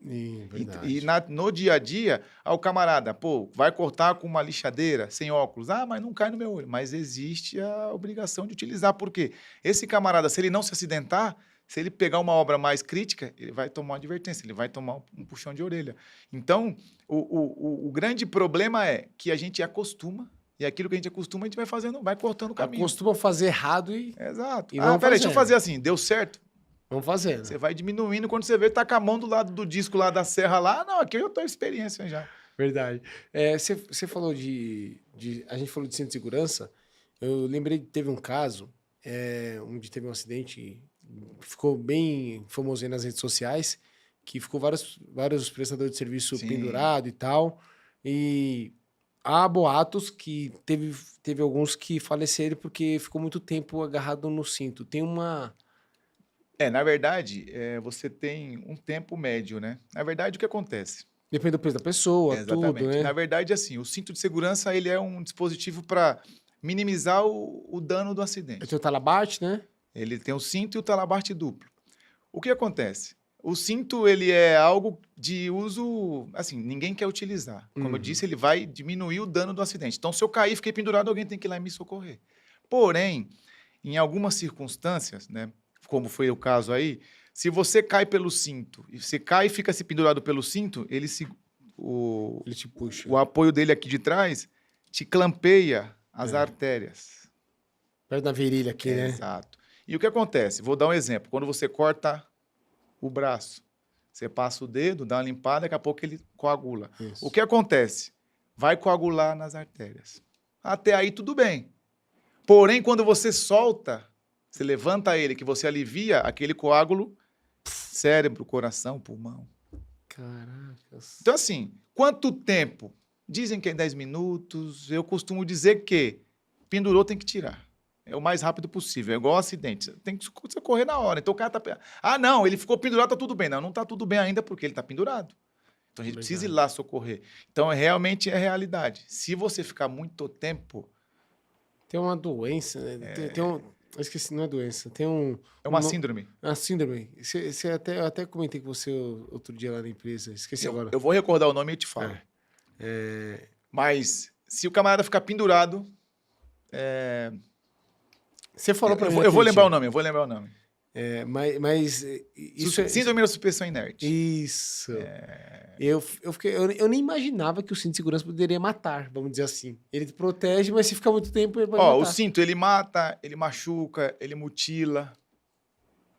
B: Verdade.
A: No dia a dia, o camarada, pô, vai cortar com uma lixadeira, sem óculos. Ah, mas não cai no meu olho. Mas existe a obrigação de utilizar. Por quê? Esse camarada, se ele não se acidentar, se ele pegar uma obra mais crítica, ele vai tomar uma advertência, ele vai tomar um puxão de orelha. Então, o grande problema é que a gente acostuma, e aquilo que a gente acostuma, a gente vai fazendo, vai cortando o caminho.
B: Costuma fazer errado e
A: Exato.
B: E
A: Ah,
B: vamos
A: peraí, deixa eu
B: fazendo.
A: fazer assim, deu certo?
B: vamos fazendo.
A: Você vai diminuindo, quando você vê, tá com a mão do lado do disco lá da serra lá, não, aqui eu tô experiência já.
B: Verdade. Você falou a gente falou de cinto de segurança. Eu lembrei que teve um caso onde teve um acidente, ficou bem famoso aí nas redes sociais, que ficou vários prestadores de serviço
A: Sim.
B: pendurados e tal. E há boatos que teve alguns que faleceram porque ficou muito tempo agarrado no cinto. Tem uma.
A: Na verdade, você tem um tempo médio, né? Na verdade, o que acontece?
B: Depende do peso da pessoa, tudo,
A: Exatamente.
B: né?
A: Na verdade, assim, o cinto de segurança, ele é um dispositivo para minimizar o dano do
B: Eu
A: acidente.
B: tenho o talabarte, né?
A: Ele tem o cinto e o talabarte duplo. O que acontece? O cinto, ele é algo de uso, assim, ninguém quer utilizar. Como eu
B: Uhum.
A: disse, ele vai diminuir o dano do acidente. Então, se eu cair, fiquei pendurado, alguém tem que ir lá e me socorrer. Porém, em algumas circunstâncias, né, como foi o caso aí, se você cai pelo cinto, e você cai e fica se pendurado pelo cinto,
B: Ele te puxa.
A: o apoio dele aqui de trás te clampeia as artérias.
B: Perto da virilha aqui, né?
A: Exato. E o que acontece? Vou dar um exemplo. Quando você corta o braço, você passa o dedo, dá uma limpada, daqui a pouco ele coagula.
B: Isso.
A: O que acontece? Vai coagular nas artérias. Até aí tudo bem. Porém, quando você solta, você levanta ele, que você alivia aquele coágulo, cérebro, coração, pulmão.
B: Caracas.
A: Então, assim, quanto tempo? Dizem que é 10 minutos. Eu costumo dizer que pendurou, tem que tirar. É o mais rápido possível. É igual acidente. Tem que socorrer na hora. Então o cara tá. Ah, não, ele ficou pendurado, tá tudo bem. Não, não tá tudo bem ainda porque ele tá pendurado. Então a gente precisa ir lá socorrer. Então realmente é realidade. Se você ficar muito tempo.
B: Tem uma doença, né? Eu esqueci, não é doença. Tem um.
A: É uma síndrome.
B: Uma síndrome. Eu até comentei com você outro dia lá na empresa. Esqueci agora.
A: Eu vou recordar o nome e eu te falo. Mas se o camarada ficar pendurado.
B: Você falou pra mim.
A: Eu vou lembrar o nome,
B: Mas isso
A: síndrome da suspensão inerte.
B: Isso. Eu nem imaginava que o cinto de segurança poderia matar, vamos dizer assim. Ele te protege, mas se ficar muito tempo, ele pode matar.
A: O cinto, ele mata, ele machuca, ele mutila.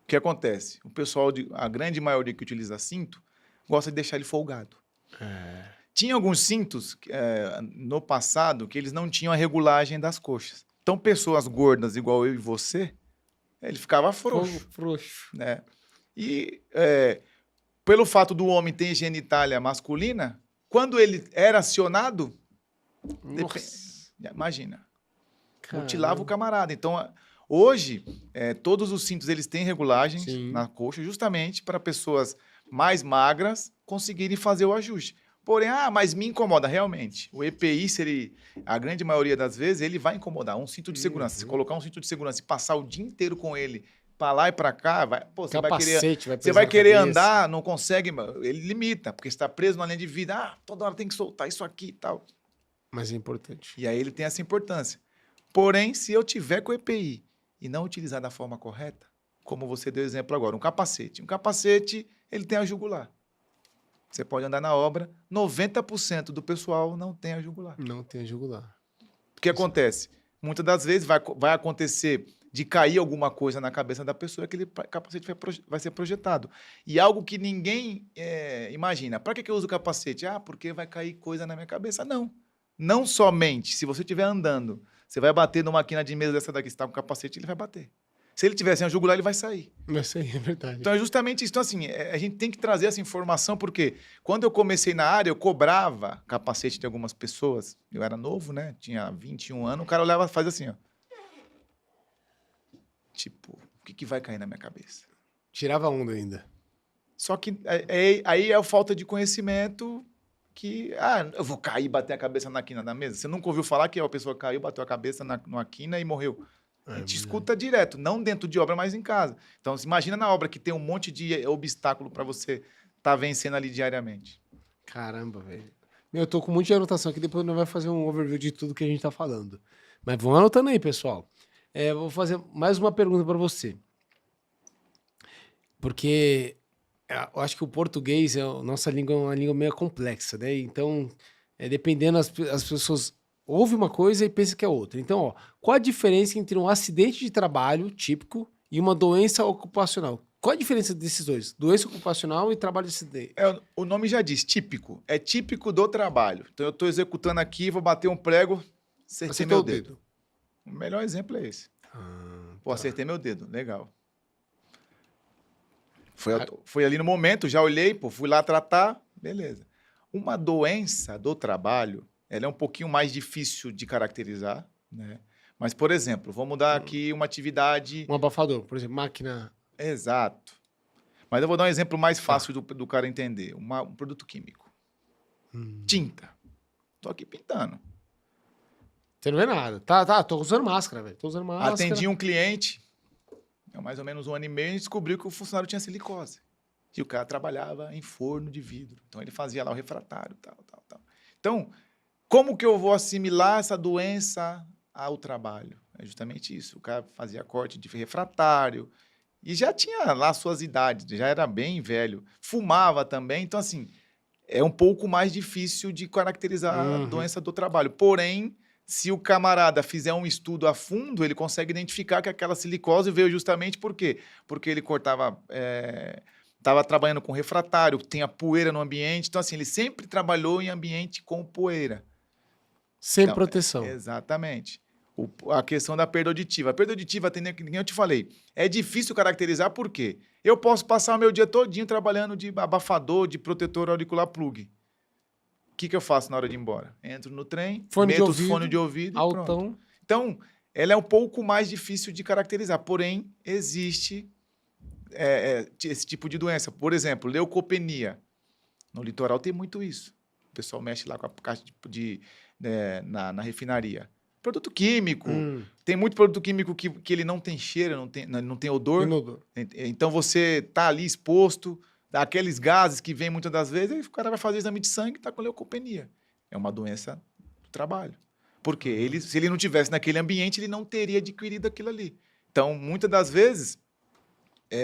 A: O que acontece? O pessoal, a grande maioria que utiliza cinto, gosta de deixar ele folgado. Tinha alguns cintos no passado que eles não tinham a regulagem das coxas. Então, pessoas gordas, igual eu e você, ele ficava frouxo. Né? E pelo fato do homem ter genitália masculina, quando ele era acionado, imagina, mutilava o camarada. Então, hoje, todos os cintos eles têm regulagens na coxa, justamente para pessoas mais magras conseguirem fazer o ajuste. Porém, mas me incomoda realmente. O EPI, a grande maioria das vezes, ele vai incomodar. Um cinto de segurança. Se colocar um cinto de segurança e passar o dia inteiro com ele para lá e para cá, você vai querer andar, não consegue, ele limita, porque está preso na linha de vida. Toda hora tem que soltar isso aqui e tal.
B: Mas é importante.
A: E aí ele tem essa importância. Porém, se eu tiver com o EPI e não utilizar da forma correta, como você deu exemplo agora, um capacete. Um capacete, ele tem a jugular. Você pode andar na obra, 90% do pessoal não tem a jugular.
B: Não tem a jugular.
A: O que acontece? Muitas das vezes vai acontecer de cair alguma coisa na cabeça da pessoa, aquele capacete vai ser projetado. E algo que ninguém imagina. Para que eu uso o capacete? Porque vai cair coisa na minha cabeça. Não. Não somente se você estiver andando Você vai bater numa máquina de mesa dessa daqui, você tá com capacete, ele vai bater. Se ele tiver sem a jugular, ele vai sair.
B: Isso aí é verdade.
A: Então é justamente isso. Então, assim, a gente tem que trazer essa informação, porque quando eu comecei na área, eu cobrava capacete de algumas pessoas. Eu era novo, né? Tinha 21 anos, o cara olhava e faz assim, ó. Tipo, o que vai cair na minha cabeça?
B: Tirava onda ainda.
A: Só que aí é a falta de conhecimento que... eu vou cair e bater a cabeça na quina da mesa. Você nunca ouviu falar que a pessoa caiu, bateu a cabeça numa quina e morreu? A gente escuta direto, não dentro de obra, mas em casa. Então, imagina na obra que tem um monte de obstáculo para você estar vencendo ali diariamente.
B: Caramba, velho. Eu tô com um monte de anotação aqui, depois nós vamos fazer um overview de tudo que a gente tá falando. Mas vão anotando aí, pessoal. Vou fazer mais uma pergunta para você. Porque eu acho que o português, nossa língua é uma língua meio complexa, né? Então, dependendo, as pessoas ouvem uma coisa e pensam que é outra. Então, ó, qual a diferença entre um acidente de trabalho típico e uma doença ocupacional? Qual a diferença desses dois? Doença ocupacional e trabalho de acidente.
A: O nome já diz, típico. É típico do trabalho. Então, eu estou executando aqui, vou bater um prego, acertei meu dedo. O melhor exemplo é esse. Pô, acertei meu dedo. Legal. Foi ali no momento, já olhei, fui lá tratar, beleza. Uma doença do trabalho, ela é um pouquinho mais difícil de caracterizar, né? Mas, por exemplo, vamos dar aqui uma atividade...
B: Um abafador, por exemplo, máquina...
A: Exato. Mas eu vou dar um exemplo mais fácil do cara entender. Um produto químico. Tinta. Tô aqui pintando.
B: Você não vê nada. Tô usando máscara, velho. Tô usando máscara.
A: Atendi um cliente, mais ou menos 1 ano e meio, e descobriu que o funcionário tinha silicose. E o cara trabalhava em forno de vidro. Então, ele fazia lá o refratário, tal. Então, como que eu vou assimilar essa doença ao trabalho? É justamente isso. O cara fazia corte de refratário e já tinha lá suas idades, já era bem velho. Fumava também. Então, assim, é um pouco mais difícil de caracterizar a doença do trabalho. Porém, se o camarada fizer um estudo a fundo, ele consegue identificar que aquela silicose veio justamente por quê? Porque ele cortava... Estava trabalhando com refratário, tem a poeira no ambiente. Então, assim, ele sempre trabalhou em ambiente com poeira.
B: Sem proteção.
A: Exatamente. A questão da perda auditiva. A perda auditiva, que eu te falei, é difícil caracterizar por quê? Eu posso passar o meu dia todinho trabalhando de abafador, de protetor auricular plug. O que eu faço na hora de ir embora? Entro no trem, meto os fones de ouvido e pronto. Então, ela é um pouco mais difícil de caracterizar, porém, existe esse tipo de doença. Por exemplo, leucopenia. No litoral tem muito isso. O pessoal mexe lá com a caixa na refinaria. Produto químico. Tem muito produto químico que ele não tem cheiro, não tem odor. Então, você tá ali exposto, aqueles gases que vêm muitas das vezes, o cara vai fazer exame de sangue e tá com leucopenia. É uma doença do trabalho. Porque se ele não tivesse naquele ambiente, ele não teria adquirido aquilo ali. Então, muitas das vezes,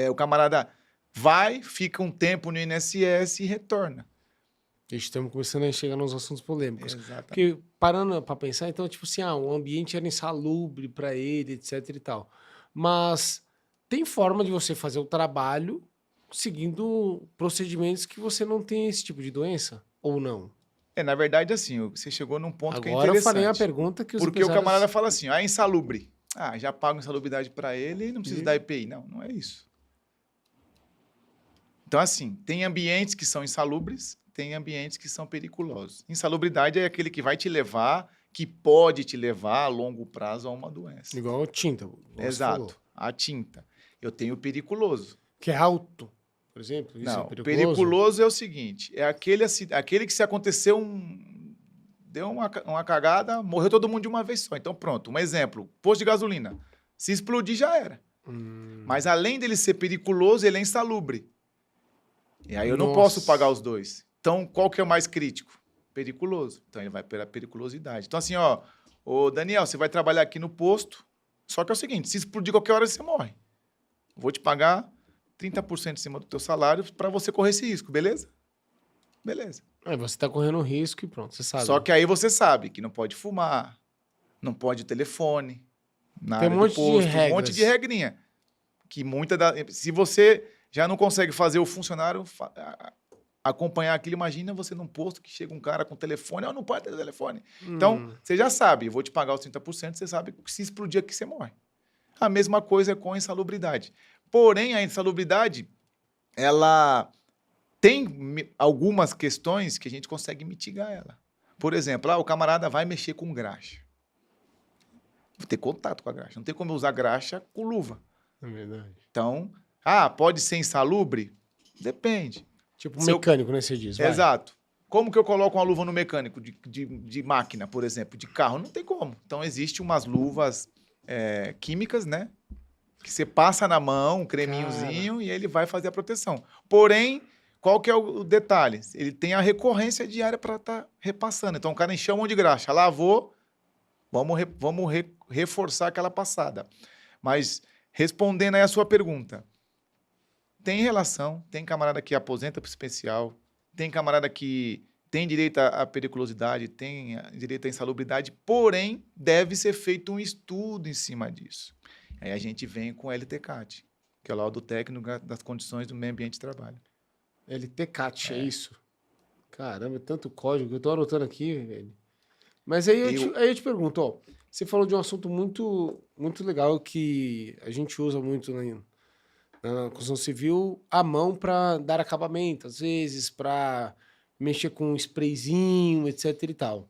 A: o camarada vai, fica um tempo no INSS e retorna.
B: Estamos começando a chegar nos assuntos polêmicos.
A: Exatamente.
B: Porque, parando para pensar, então, tipo assim, o ambiente era insalubre para ele, etc e tal. Mas tem forma de você fazer o trabalho seguindo procedimentos que você não tem esse tipo de doença? Ou não?
A: Na verdade, assim, você chegou num ponto que é interessante.
B: Agora eu falei a pergunta que os
A: Porque o camarada fala assim, é insalubre. Já pago insalubridade para ele e não preciso dar EPI. Não, não é isso. Então, assim, tem ambientes que são insalubres, tem ambientes que são periculosos. Insalubridade é aquele que vai te levar, que pode te levar a longo prazo a uma doença.
B: Igual a tinta.
A: Exato, a tinta. Eu tenho o periculoso.
B: Que é alto, por exemplo? Isso
A: não,
B: é periculoso?
A: Periculoso é o seguinte, é aquele que se aconteceu deu uma cagada, morreu todo mundo de uma vez só. Então, pronto, um exemplo, posto de gasolina. Se explodir, já era. Mas além dele ser periculoso, ele é insalubre. E aí eu não posso pagar os dois. Então, qual que é o mais crítico? Periculoso. Então, ele vai pela periculosidade. Então, assim, ô Daniel, você vai trabalhar aqui no posto, só que é o seguinte, se explodir qualquer hora, você morre. Vou te pagar 30% em cima do teu salário para você correr esse risco, beleza? Beleza.
B: Você está correndo um risco e pronto, você sabe.
A: Só que aí você sabe que não pode fumar, não pode telefone, na área do posto, um monte de regrinha. Que se você já não consegue fazer o funcionário acompanhar aquilo. Imagina você num posto que chega um cara com telefone, não pode ter telefone. Então, você já sabe, eu vou te pagar os 30%, você sabe que se explodir aqui, você morre. A mesma coisa com a insalubridade. Porém, a insalubridade, ela tem algumas questões que a gente consegue mitigar ela. Por exemplo, o camarada vai mexer com graxa. Vou ter contato com a graxa. Não tem como eu usar graxa com luva.
B: É verdade.
A: Então, pode ser insalubre? Depende.
B: Tipo mecânico, né, você diz.
A: Exato. Como que eu coloco uma luva no mecânico de máquina, por exemplo, de carro? Não tem como. Então, existem umas luvas químicas, né? Que você passa na mão, um creminhozinho, e ele vai fazer a proteção. Porém, qual que é o detalhe? Ele tem a recorrência diária para estar repassando. Então, o cara encheu a mão de graxa, lavou, vamos reforçar aquela passada. Mas, respondendo aí a sua pergunta, tem relação, tem camarada que aposenta para especial, tem camarada que tem direito à periculosidade, tem direito à insalubridade, porém, deve ser feito um estudo em cima disso. Aí a gente vem com o LTCAT, que é o laudo técnico das condições do meio ambiente de trabalho.
B: LTCAT, é isso? Caramba, tanto código que eu tô anotando aqui, velho. Mas aí eu te pergunto, ó, você falou de um assunto muito, muito legal que a gente usa muito na construção civil, a mão para dar acabamento, às vezes para mexer com um sprayzinho, etc e tal.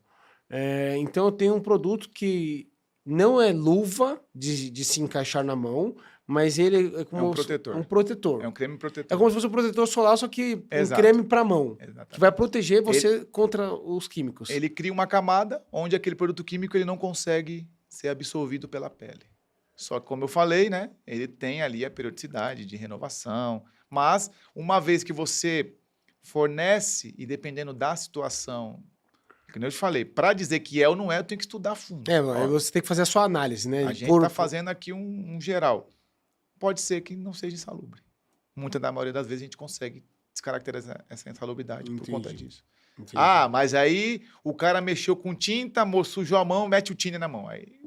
B: Então eu tenho um produto que não é luva de se encaixar na mão, mas ele é como
A: um protetor.
B: Um protetor.
A: É um creme protetor.
B: É como se fosse um protetor solar, só que
A: Exato.
B: um creme para mão.
A: Exatamente.
B: Que vai proteger você contra os químicos.
A: Ele cria uma camada onde aquele produto químico ele não consegue ser absorvido pela pele. Só que, como eu falei, né, ele tem ali a periodicidade de renovação. Mas, uma vez que você fornece, e dependendo da situação, como eu te falei, para dizer que é ou não é, eu tenho que estudar a fundo.
B: Você tem que fazer a sua análise, né?
A: A gente está fazendo aqui um geral. Pode ser que não seja insalubre. Da maioria das vezes a gente consegue descaracterizar essa insalubridade por conta disso. Entendi. Mas aí o cara mexeu com tinta, sujou a mão, mete o tiner na mão. Aí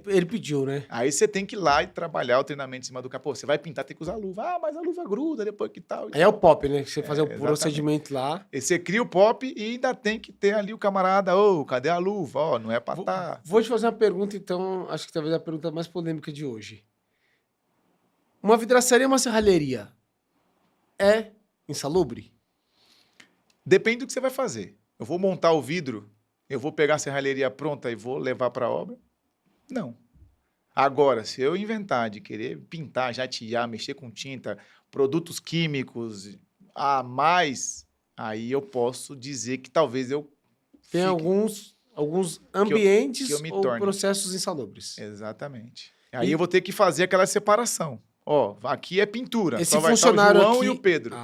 B: ele pediu, né?
A: Aí você tem que ir lá e trabalhar o treinamento em cima do capô. Você vai pintar, tem que usar luva. Mas a luva gruda depois que tal.
B: Aí é o pop, né? Que você fazer o procedimento lá.
A: E você cria o pop e ainda tem que ter ali o camarada. Cadê a luva? Não é pra estar.
B: Vou te fazer uma pergunta, então. Acho que talvez a pergunta mais polêmica de hoje. Uma vidraçaria e uma serralheria é insalubre?
A: Depende do que você vai fazer. Eu vou montar o vidro. Eu vou pegar a serralheria pronta e vou levar para a obra? Não. Agora, se eu inventar de querer pintar, jatear, mexer com tinta, produtos químicos a mais, aí eu posso dizer que talvez eu
B: tem alguns ambientes
A: que eu me
B: ou
A: torne.
B: Processos insalubres.
A: Exatamente. Aí eu vou ter que fazer aquela separação. Aqui é pintura.
B: Esse
A: só vai
B: funcionário
A: estar o João
B: aqui...
A: e o Pedro.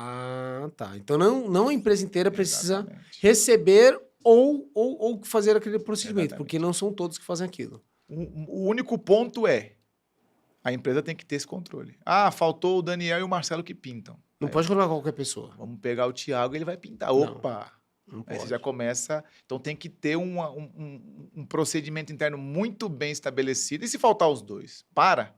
B: Tá. Então não a empresa inteira precisa
A: Exatamente.
B: receber ou fazer aquele procedimento,
A: Exatamente.
B: porque não são todos que fazem aquilo.
A: O único ponto é, a empresa tem que ter esse controle. Faltou o Daniel e o Marcelo que pintam.
B: Não pode colocar qualquer pessoa.
A: Vamos pegar o Thiago e ele vai pintar. Opa!
B: Não
A: Aí
B: pode.
A: você já começa... Então tem que ter um procedimento interno muito bem estabelecido. E se faltar os dois? Para.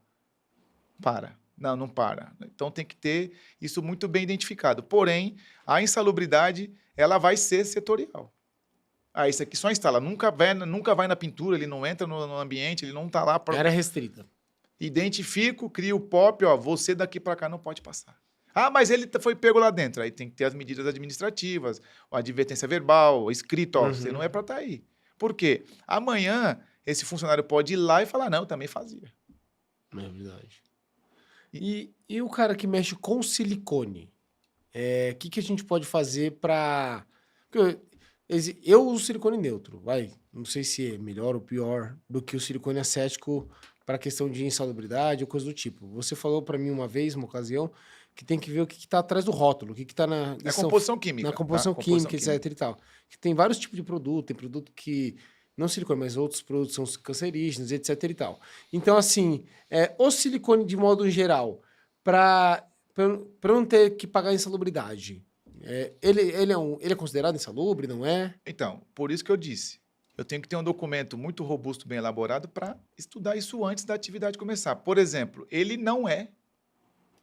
A: Não para. Então tem que ter isso muito bem identificado. Porém, a insalubridade, ela vai ser setorial. Isso aqui só instala. Nunca vai na pintura, ele não entra no ambiente, ele não está lá...
B: Era restrita.
A: Identifico, crio o POP, você daqui para cá não pode passar. Mas ele foi pego lá dentro. Aí tem que ter as medidas administrativas, a advertência verbal, escrito, você não é para estar aí. Por quê? Amanhã, esse funcionário pode ir lá e falar, não, eu também fazia.
B: É verdade. E o cara que mexe com silicone? O que a gente pode fazer para... Eu uso silicone neutro, não sei se é melhor ou pior do que o silicone acético para questão de insalubridade ou coisa do tipo. Você falou para mim uma ocasião, que tem que ver o que está atrás do rótulo, o que está na
A: composição química.
B: Na composição química, etc e tal. Que tem vários tipos de produto, tem produto que, não silicone, mas outros produtos são cancerígenos, etc e tal. Então, assim, o silicone de modo geral, para não ter que pagar insalubridade, ele é considerado insalubre, não é?
A: Então, por isso que eu disse. Eu tenho que ter um documento muito robusto, bem elaborado, para estudar isso antes da atividade começar. Por exemplo, ele não é,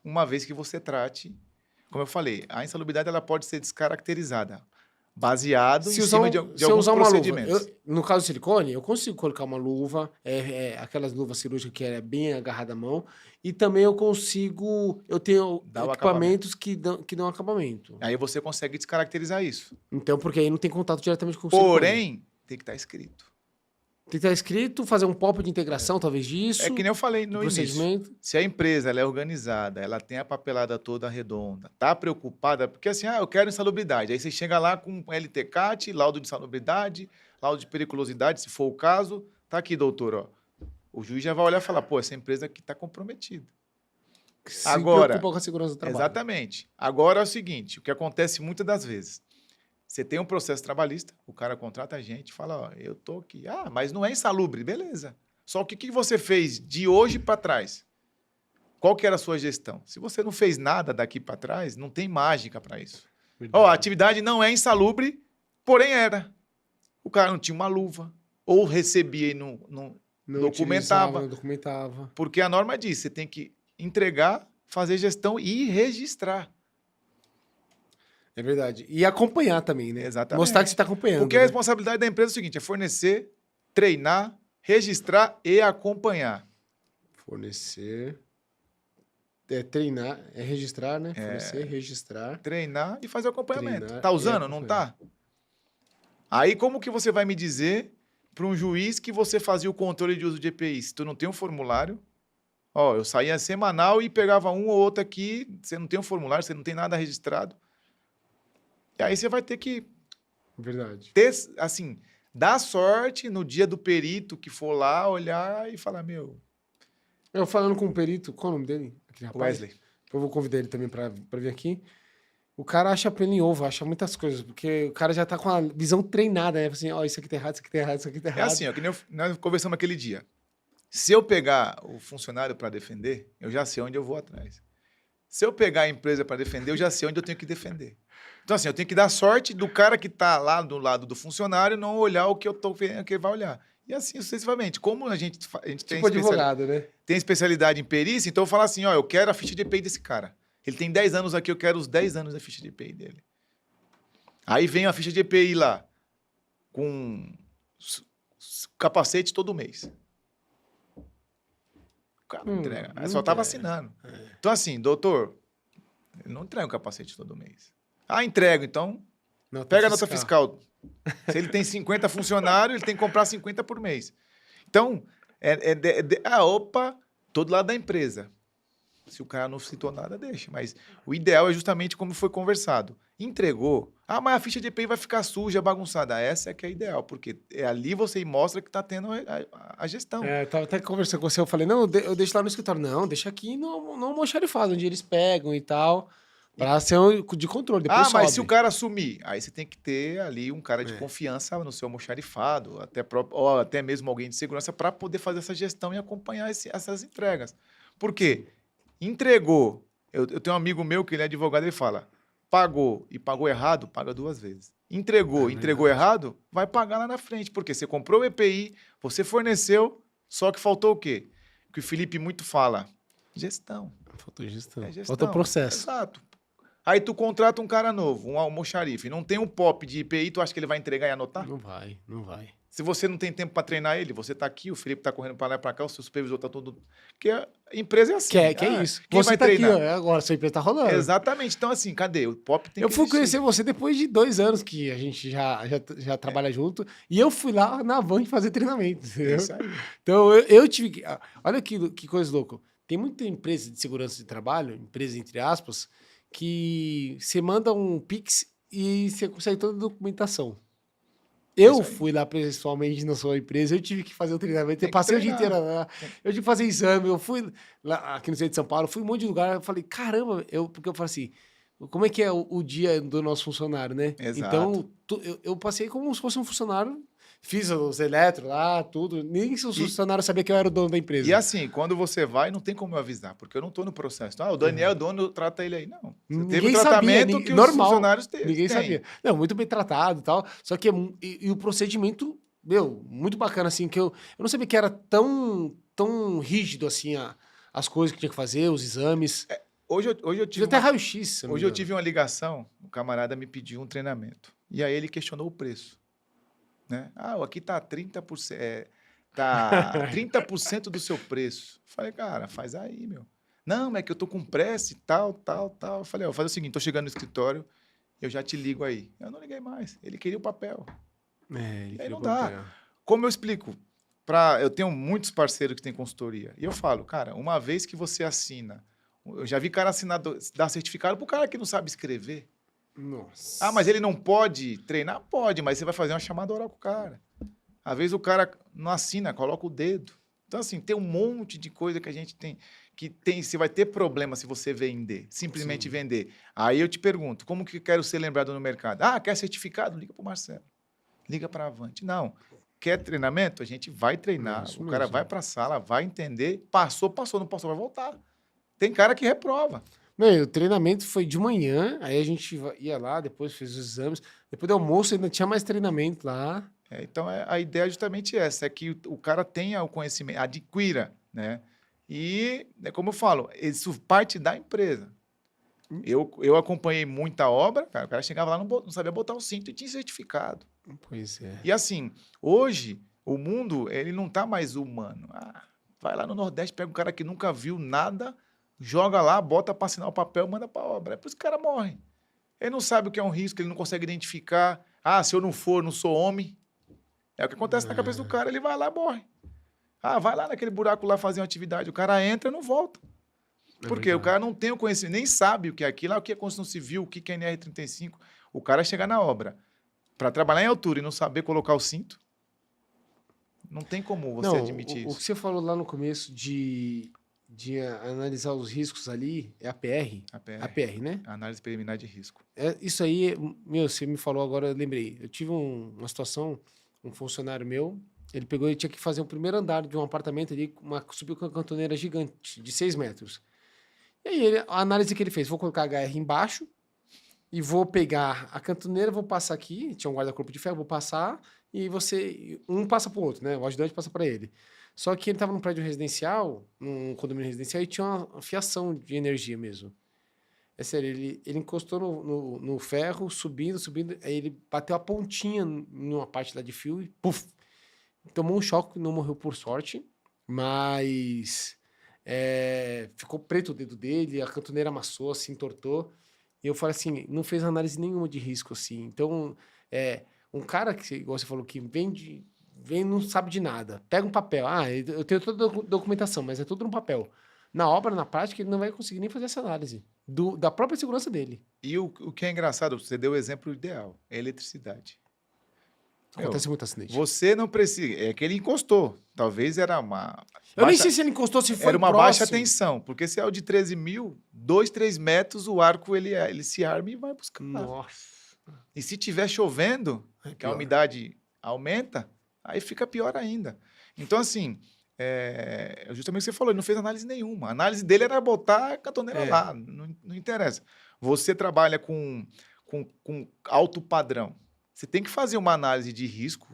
A: uma vez que você trate... como eu falei, a insalubridade ela pode ser descaracterizada, baseado em
B: Se usar
A: cima de
B: se eu
A: alguns
B: usar uma luva,
A: procedimentos.
B: no caso do silicone, eu consigo colocar uma luva, aquelas luvas cirúrgicas que é bem agarrada à mão, e também eu tenho
A: Dá o acabamento.
B: equipamentos que dão acabamento.
A: Aí você consegue descaracterizar isso.
B: Então, porque aí não tem contato diretamente com o silicone.
A: Porém, tem que estar escrito.
B: Tem que estar escrito, fazer um pop de integração, talvez disso,
A: É que nem eu falei
B: do
A: no início.
B: procedimento.
A: Se a empresa ela é organizada, ela tem a papelada toda redonda, tá preocupada, porque assim, eu quero insalubridade. Aí você chega lá com LTCAT, laudo de insalubridade, laudo de periculosidade, se for o caso, tá aqui, doutor, ó. O juiz já vai olhar e falar, pô, essa empresa aqui tá comprometida.
B: Se
A: Agora,
B: preocupa com a segurança do trabalho.
A: exatamente. Agora é o seguinte, o que acontece muitas das vezes, você tem um processo trabalhista, o cara contrata a gente, fala, ó, eu tô aqui, mas não é insalubre, beleza. Só que o que você fez de hoje para trás? Qual que era a sua gestão? Se você não fez nada daqui para trás, não tem mágica para isso. Ó, a atividade não é insalubre, porém era. O cara não tinha uma luva, ou recebia e não documentava.
B: Não documentava.
A: Porque a norma diz, você tem que entregar, fazer gestão e registrar.
B: É verdade. E acompanhar também, né?
A: Exatamente.
B: Mostrar que você está acompanhando.
A: Porque a
B: né?
A: responsabilidade da empresa é o seguinte, é fornecer, treinar, registrar e acompanhar.
B: Fornecer. Treinar, registrar, né? Fornecer, registrar.
A: Treinar e fazer o acompanhamento.
B: Treinar
A: Tá
B: e
A: usando, não tá? Aí como que você vai me dizer para um juiz que você fazia o controle de uso de EPI? Se tu não tem um formulário, ó, eu saía semanal e pegava um ou outro aqui, você não tem um formulário, você não tem nada registrado. E aí você vai ter que
B: Verdade.
A: ter, assim, dar sorte no dia do perito que for lá olhar e falar, meu,
B: Eu falando com o perito, qual é o nome dele? Aquele rapaz?
A: Wesley.
B: Eu vou convidar ele também para vir aqui. O cara acha pelo em ovo, acha muitas coisas, porque o cara já tá com a visão treinada, né? Assim, ó, isso aqui tá errado, isso aqui tá errado, isso aqui tá
A: É
B: errado.
A: assim, ó, que nem nós conversamos aquele dia. Se eu pegar o funcionário para defender, eu já sei onde eu vou atrás. Se eu pegar a empresa para defender, eu já sei onde eu tenho que defender. Então, assim, eu tenho que dar sorte do cara que está lá do lado do funcionário não olhar o que eu estou vendo que ele vai olhar. E assim sucessivamente. Como a gente tem,
B: Tipo advogado, né?
A: tem especialidade em perícia, então eu falo assim, ó, eu quero a ficha de EPI desse cara. Ele tem 10 anos aqui, eu quero os 10 anos da ficha de EPI dele. Aí vem a ficha de EPI lá, com capacete todo mês. O cara não entrega.
B: não
A: Só estava
B: quer.
A: assinando. Então, assim, doutor, ele não entrega o capacete todo mês. Entrego, então pega a nota fiscal. Se ele tem 50 funcionários, ele tem que comprar 50 por mês. Então, opa, todo lado da empresa. Se o cara não citou nada, deixa. Mas o ideal é justamente como foi conversado. Entregou. Mas a ficha de EPI vai ficar suja, bagunçada. Essa é que é ideal, porque ali você mostra que está tendo a gestão.
B: Tava até conversando com você, eu falei, não, eu deixo lá no escritório. Não, deixa aqui no almoxarifado, onde eles pegam e tal. Pra ser de controle, depois
A: mas
B: sobe.
A: se o cara sumir, aí você tem que ter ali um cara de confiança no seu almoxarifado, ou até mesmo alguém de segurança para poder fazer essa gestão e acompanhar essas entregas. Por quê? Entregou. Eu tenho um amigo meu que ele é advogado, ele fala, pagou e pagou errado, paga 2 vezes. Entregou errado, vai pagar lá na frente. Porque você comprou o EPI, você forneceu, só que faltou o quê? O que o Felipe muito fala, gestão.
B: Faltou gestão.
A: Gestão.
B: Faltou processo.
A: Exato. Aí tu contrata um cara novo, um almoxarife, não tem um POP de IPI, tu acha que ele vai entregar e anotar?
B: Não vai.
A: Se você não tem tempo para treinar ele, você tá aqui, o Felipe tá correndo para lá e para cá, o seu supervisor tá todo... Porque a empresa é assim.
B: Que é isso.
A: Quem
B: você
A: vai
B: tá
A: treinar?
B: aqui, ó, agora sua empresa tá rolando.
A: Exatamente. Então, assim, cadê? O POP tem
B: Eu
A: que
B: fui
A: existir.
B: conhecer você depois de 2 anos que a gente já trabalha junto, e eu fui lá na Avant fazer treinamento, entendeu?
A: Isso aí.
B: Então, eu tive que... Olha que coisa louca. Tem muita empresa de segurança de trabalho, empresa entre aspas, que você manda um Pix e você consegue toda a documentação. Eu fui lá pessoalmente na sua empresa, eu tive que fazer o treinamento, eu passei o dia inteiro lá, eu tive que fazer exame, eu fui lá aqui no centro de São Paulo, fui um monte de lugar, eu falei, caramba, porque eu falei assim, como é que é o dia do nosso funcionário, né?
A: Exato.
B: Então, eu passei como se fosse um funcionário, fiz os eletros lá, tudo, nem os funcionários sabiam que eu era o dono da empresa.
A: E assim, quando você vai, não tem como eu avisar, porque eu não tô no processo. O Daniel é dono, trata ele aí. Não. Você teve o tratamento que os funcionários teve.
B: Ninguém sabia. Não, muito bem tratado e tal. Só que e o procedimento, muito bacana, assim, que eu não sabia que era tão rígido, assim, as coisas que tinha que fazer, os exames.
A: Hoje eu
B: Fiz
A: tive
B: até
A: uma,
B: raio-x, se eu não me
A: hoje eu
B: engano.
A: tive uma ligação, o camarada me pediu um treinamento. E aí ele questionou o preço, né? Ah, aqui tá 30%, tá 30% do seu preço. Falei, cara, faz aí, meu. Não, mas é que eu tô com pressa e tal, tal, tal. Eu falei, ó, faz o seguinte, tô chegando no escritório, eu já te ligo aí. Eu não liguei mais. Ele queria o papel.
B: Ele
A: E aí
B: queria
A: não
B: o
A: dá.
B: papel.
A: Como eu explico? Eu tenho muitos parceiros que têm consultoria. E eu falo, cara, uma vez que você assina, eu já vi cara assinar, dar certificado pro cara que não sabe escrever. Ah, mas
B: Nossa.
A: ele não pode treinar? Pode, mas você vai fazer uma chamada oral com o cara. Às vezes o cara não assina, coloca o dedo. Então, assim, tem um monte de coisa que a gente tem, você vai ter problema se você vender, simplesmente
B: Sim.
A: vender. Aí eu te pergunto, como que eu quero ser lembrado no mercado? Ah, quer certificado? Liga para o Marcelo. Liga para a Avante. Não. Quer treinamento? A gente vai
B: É
A: treinar.
B: isso
A: O cara vai
B: mesmo.
A: para a sala, vai entender. Passou, passou, não passou, vai voltar. Tem cara que reprova.
B: Não, e o treinamento foi de manhã, aí a gente ia lá, depois fez os exames. Depois do almoço ainda tinha mais treinamento lá.
A: Então, a ideia é justamente essa, é que o cara tenha o conhecimento, adquira, né? E, é como eu falo, isso parte da empresa. Eu acompanhei muita obra, cara, o cara chegava lá, não sabia botar o cinto e tinha certificado.
B: Pois é.
A: E assim, hoje, o mundo, ele não está mais humano. Ah, vai lá no Nordeste, pega um cara que nunca viu nada, joga lá, bota para assinar o papel, manda para a obra. É por isso que o cara morre. Ele não sabe o que é um risco, ele não consegue identificar. Ah, se eu não for, não sou homem. É o que acontece na cabeça do cara, ele vai lá e morre. Ah, vai lá naquele buraco lá fazer uma atividade. O cara entra e não volta.
B: É
A: Por quê? O
B: verdade.
A: cara não tem o conhecimento, nem sabe o que é aquilo, o que é construção civil, o que é NR35. O cara chegar na obra para trabalhar em altura e não saber colocar o cinto, não tem como você
B: Não,
A: admitir
B: o que
A: isso.
B: você falou lá no começo de analisar os riscos ali é a PR.
A: A
B: A
A: PR,
B: PR, né?
A: a análise preliminar de risco.
B: Isso aí, meu, você me falou agora, eu lembrei. Eu tive uma situação, um funcionário meu, ele pegou e tinha que fazer o primeiro andar de um apartamento ali, subiu com uma cantoneira gigante, de 6 metros. E aí, a análise que ele fez, vou colocar HR embaixo e vou pegar a cantoneira, vou passar aqui, tinha um guarda-corpo de ferro, vou passar e um passa para o outro, né? O ajudante passa para ele. Só que ele estava num prédio residencial, num condomínio residencial, e tinha uma fiação de energia mesmo. É sério, ele encostou no ferro, subindo, subindo, aí ele bateu a pontinha numa parte lá de fio e puf! Tomou um choque, não morreu por sorte, mas ficou preto o dedo dele, a cantoneira amassou, se entortou. E eu falei assim, não fez análise nenhuma de risco, assim. Então, um cara que, igual você falou, que vem e não sabe de nada, pega um papel, eu tenho toda a documentação, mas é tudo no papel. Na obra, na prática, ele não vai conseguir nem fazer essa análise da própria segurança dele.
A: E o que é engraçado, você deu o exemplo ideal, é a eletricidade.
B: Acontece
A: Meu,
B: muito acidente.
A: você não precisa. É que ele encostou. Talvez era uma.
B: Eu nem sei se ele encostou, se foi
A: Era uma
B: próximo.
A: baixa tensão, porque se é o de 13 mil, 2, 3 metros, o arco ele se arma e vai buscar.
B: Nossa.
A: E se tiver chovendo, que a
B: pior.
A: umidade aumenta, aí fica pior ainda. Então, assim, justamente o que você falou, ele não fez análise nenhuma. A análise dele era botar a cantoneira lá, não interessa. Você trabalha com alto padrão. Você tem que fazer uma análise de risco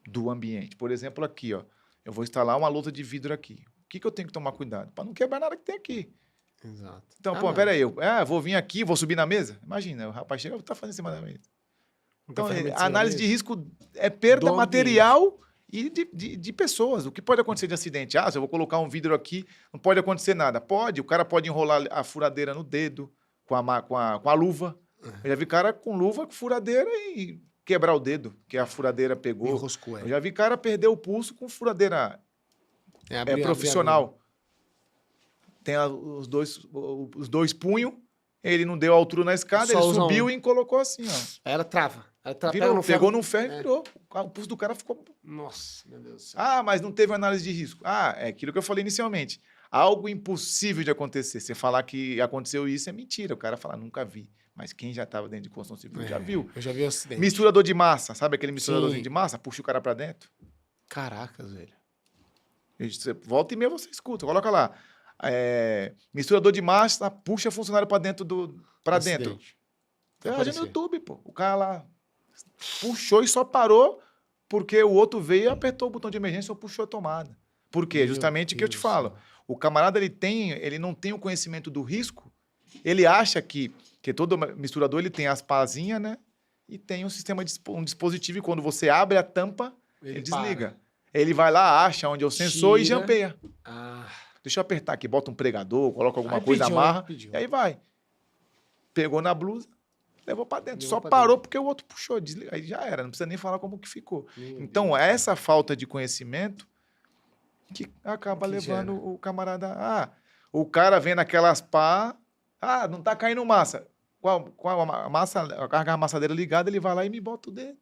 A: do ambiente. Por exemplo, aqui, ó, eu vou instalar uma lousa de vidro aqui. O que eu tenho que tomar cuidado? Para não quebrar nada que tem aqui.
B: Exato.
A: Então, pô, peraí, vou vir aqui, vou subir na mesa? Imagina, o rapaz chega e tá fazendo em cima da mesa. Então, a análise de risco é perda
B: Do
A: material e de pessoas. O que pode acontecer de acidente? Se eu vou colocar um vidro aqui, não pode acontecer nada. Pode, o cara pode enrolar a furadeira no dedo com a luva. Eu já vi cara com luva, com furadeira e quebrar o dedo, que a furadeira pegou.
B: Enroscou,
A: Eu já vi cara perder o pulso com furadeira profissional. Tem os dois punhos, ele não deu altura na escada, ele subiu e colocou assim, ó.
B: Era trava.
A: Pegou no ferro e virou. O pulso do cara ficou...
B: Nossa, meu Deus do céu.
A: Mas não teve análise de risco. É aquilo que eu falei inicialmente. Algo impossível de acontecer. Você falar que aconteceu isso é mentira. O cara fala, nunca vi. Mas quem já estava dentro de construção civil já viu.
B: Eu já vi o acidente.
A: Misturador de massa. Sabe aquele misturadorzinho de massa? Puxa o cara para dentro.
B: Caracas, velho.
A: Volta e meia você escuta. Coloca lá. Misturador de massa, puxa funcionário para dentro para dentro. Olha no YouTube, pô. O cara lá puxou e só parou porque o outro veio e apertou o botão de emergência ou puxou a tomada. Por quê? Justamente o que eu te falo. O camarada, ele não tem o conhecimento do risco Ele acha que todo misturador ele tem as pazinhas, né? E tem um sistema, um dispositivo, e quando você abre a tampa, ele desliga. Ele vai lá, acha onde é o sensor e jampeia. Deixa eu apertar aqui, bota um pregador, coloca alguma coisa, amarra, e aí vai. Pegou na blusa, levou para dentro. Só parou porque o outro puxou, desliga. Aí já era, não precisa nem falar como que ficou. Então, essa falta de conhecimento que acaba levando o camarada... o cara vendo aquelas pá... não tá caindo massa. Com a massa, a carga amassadeira ligada, ele vai lá e me bota o dedo.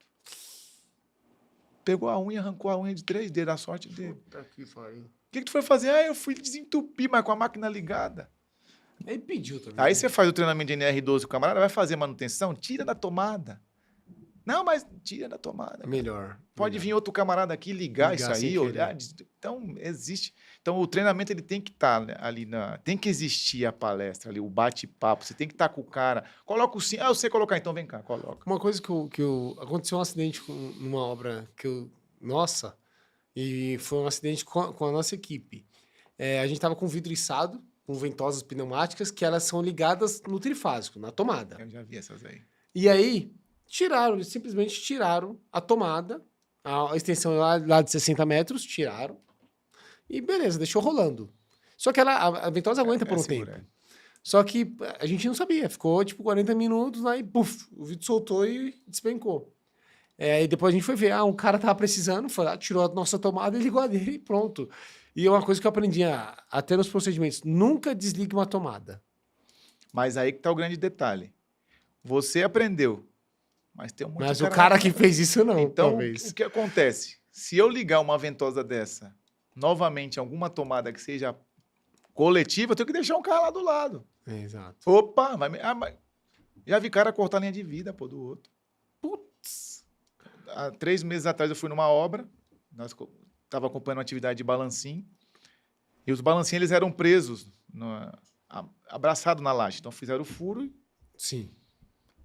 A: Pegou a unha, arrancou a unha de 3 dedos, a sorte dele.
B: Puta que pariu.
A: O que tu foi fazer? Eu fui desentupir, mas com a máquina ligada.
B: Ele pediu também.
A: Aí você faz o treinamento de NR12, o camarada vai fazer manutenção, tira da tomada. Não, mas tira da tomada.
B: Melhor.
A: Pode vir outro camarada aqui ligar isso aí, olhar. Então, existe. Então, o treinamento ele tem que estar ali tem que existir a palestra ali, o bate-papo. Você tem que estar com o cara. Coloca o sim. Eu sei colocar, então vem cá, coloca.
B: Uma coisa aconteceu um acidente numa obra nossa, e foi um acidente com a nossa equipe. A gente estava com vidro içado, com ventosas pneumáticas, que elas são ligadas no trifásico, na tomada.
A: Eu já vi essas aí.
B: E aí, simplesmente tiraram a tomada, a extensão lá de 60 metros, tiraram, e beleza, deixou rolando. Só que a ventosa aguenta por um tempo. Só que a gente não sabia, ficou tipo 40 minutos, aí puf, o vidro soltou e despencou. E depois a gente foi ver, um cara tava precisando, foi lá, tirou a nossa tomada e ligou a dele e pronto. E é uma coisa que eu aprendi até nos procedimentos, nunca desligue uma tomada.
A: Mas aí que tá o grande detalhe. Você aprendeu, mas tem um monte de
B: Mas o cara que fez isso não,
A: então,
B: talvez.
A: o que acontece? Se eu ligar uma ventosa dessa, novamente, alguma tomada que seja coletiva, eu tenho que deixar um cara lá do lado.
B: Exato.
A: Opa, mas já vi cara cortar a linha de vida, do outro. Putz. Há 3 meses atrás eu fui numa obra, nós estava acompanhando uma atividade de balancim, e os balancinhos eles eram presos, abraçados na laje. Então fizeram o furo e
B: Sim.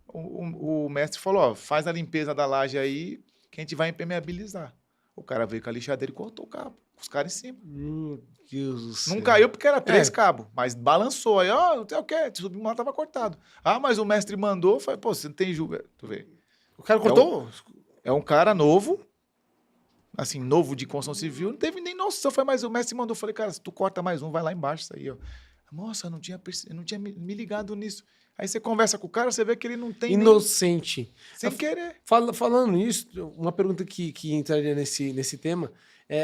A: o mestre falou, faz a limpeza da laje aí, que a gente vai impermeabilizar. O cara veio com a lixadeira e cortou o cabo, com os caras em cima.
B: Meu Deus do céu.
A: Não caiu porque era 3 cabos, mas balançou. Aí, não sei o quê, subiu lá, tava cortado. Mas o mestre mandou, falei, você não tem julga. Tu vê.
B: O cara cortou?
A: É um cara novo, assim, novo de construção civil, não teve nem noção. Mas o mestre mandou, falei, cara, se tu corta mais um, vai lá embaixo, isso aí, ó. Nossa, eu não tinha me ligado nisso. Aí você conversa com o cara, você vê que ele não tem
B: inocente.
A: Sem querer.
B: Falando nisso, uma pergunta que entraria nesse tema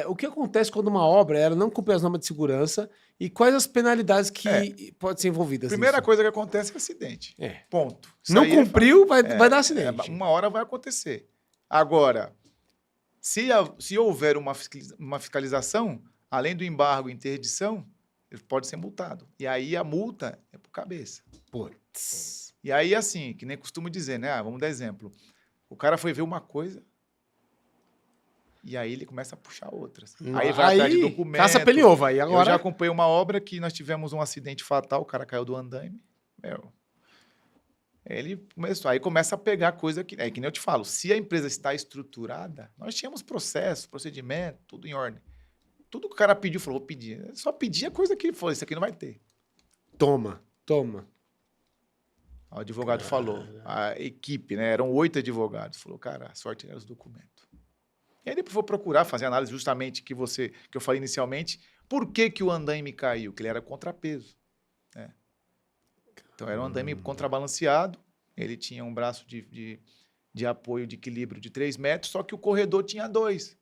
B: o que acontece quando uma obra ela não cumpre as normas de segurança e quais as penalidades que podem ser envolvidas
A: Primeira
B: nisso?
A: coisa que acontece é acidente. Ponto. Isso
B: não cumpriu, vai dar acidente.
A: Uma hora vai acontecer. Agora, se houver uma fiscalização, além do embargo e interdição, ele pode ser multado. E aí a multa é por cabeça.
B: Putz.
A: E aí, assim, que nem costumo dizer, né? Vamos dar exemplo. O cara foi ver uma coisa e aí ele começa a puxar outras. Aí vai atrás de documento.
B: Caça peliova. Aí agora...
A: Eu já acompanhei uma obra que nós tivemos um acidente fatal, o cara caiu do andaime. Ele começou, aí começa a pegar coisa que nem eu te falo, se a empresa está estruturada, nós tínhamos processo, procedimento, tudo em ordem. Tudo que o cara pediu, falou, vou pedir. Só pedia coisa que foi, isso aqui não vai ter.
B: Toma.
A: O advogado falou, a equipe, né, eram 8 advogados, falou, cara, a sorte era os documentos. E aí depois vou procurar fazer análise justamente que eu falei inicialmente, por que o andaime caiu? Que ele era contrapeso. Né? Então era um andaime contrabalanceado, ele tinha um braço de apoio de equilíbrio de 3 metros, só que o corredor tinha 2.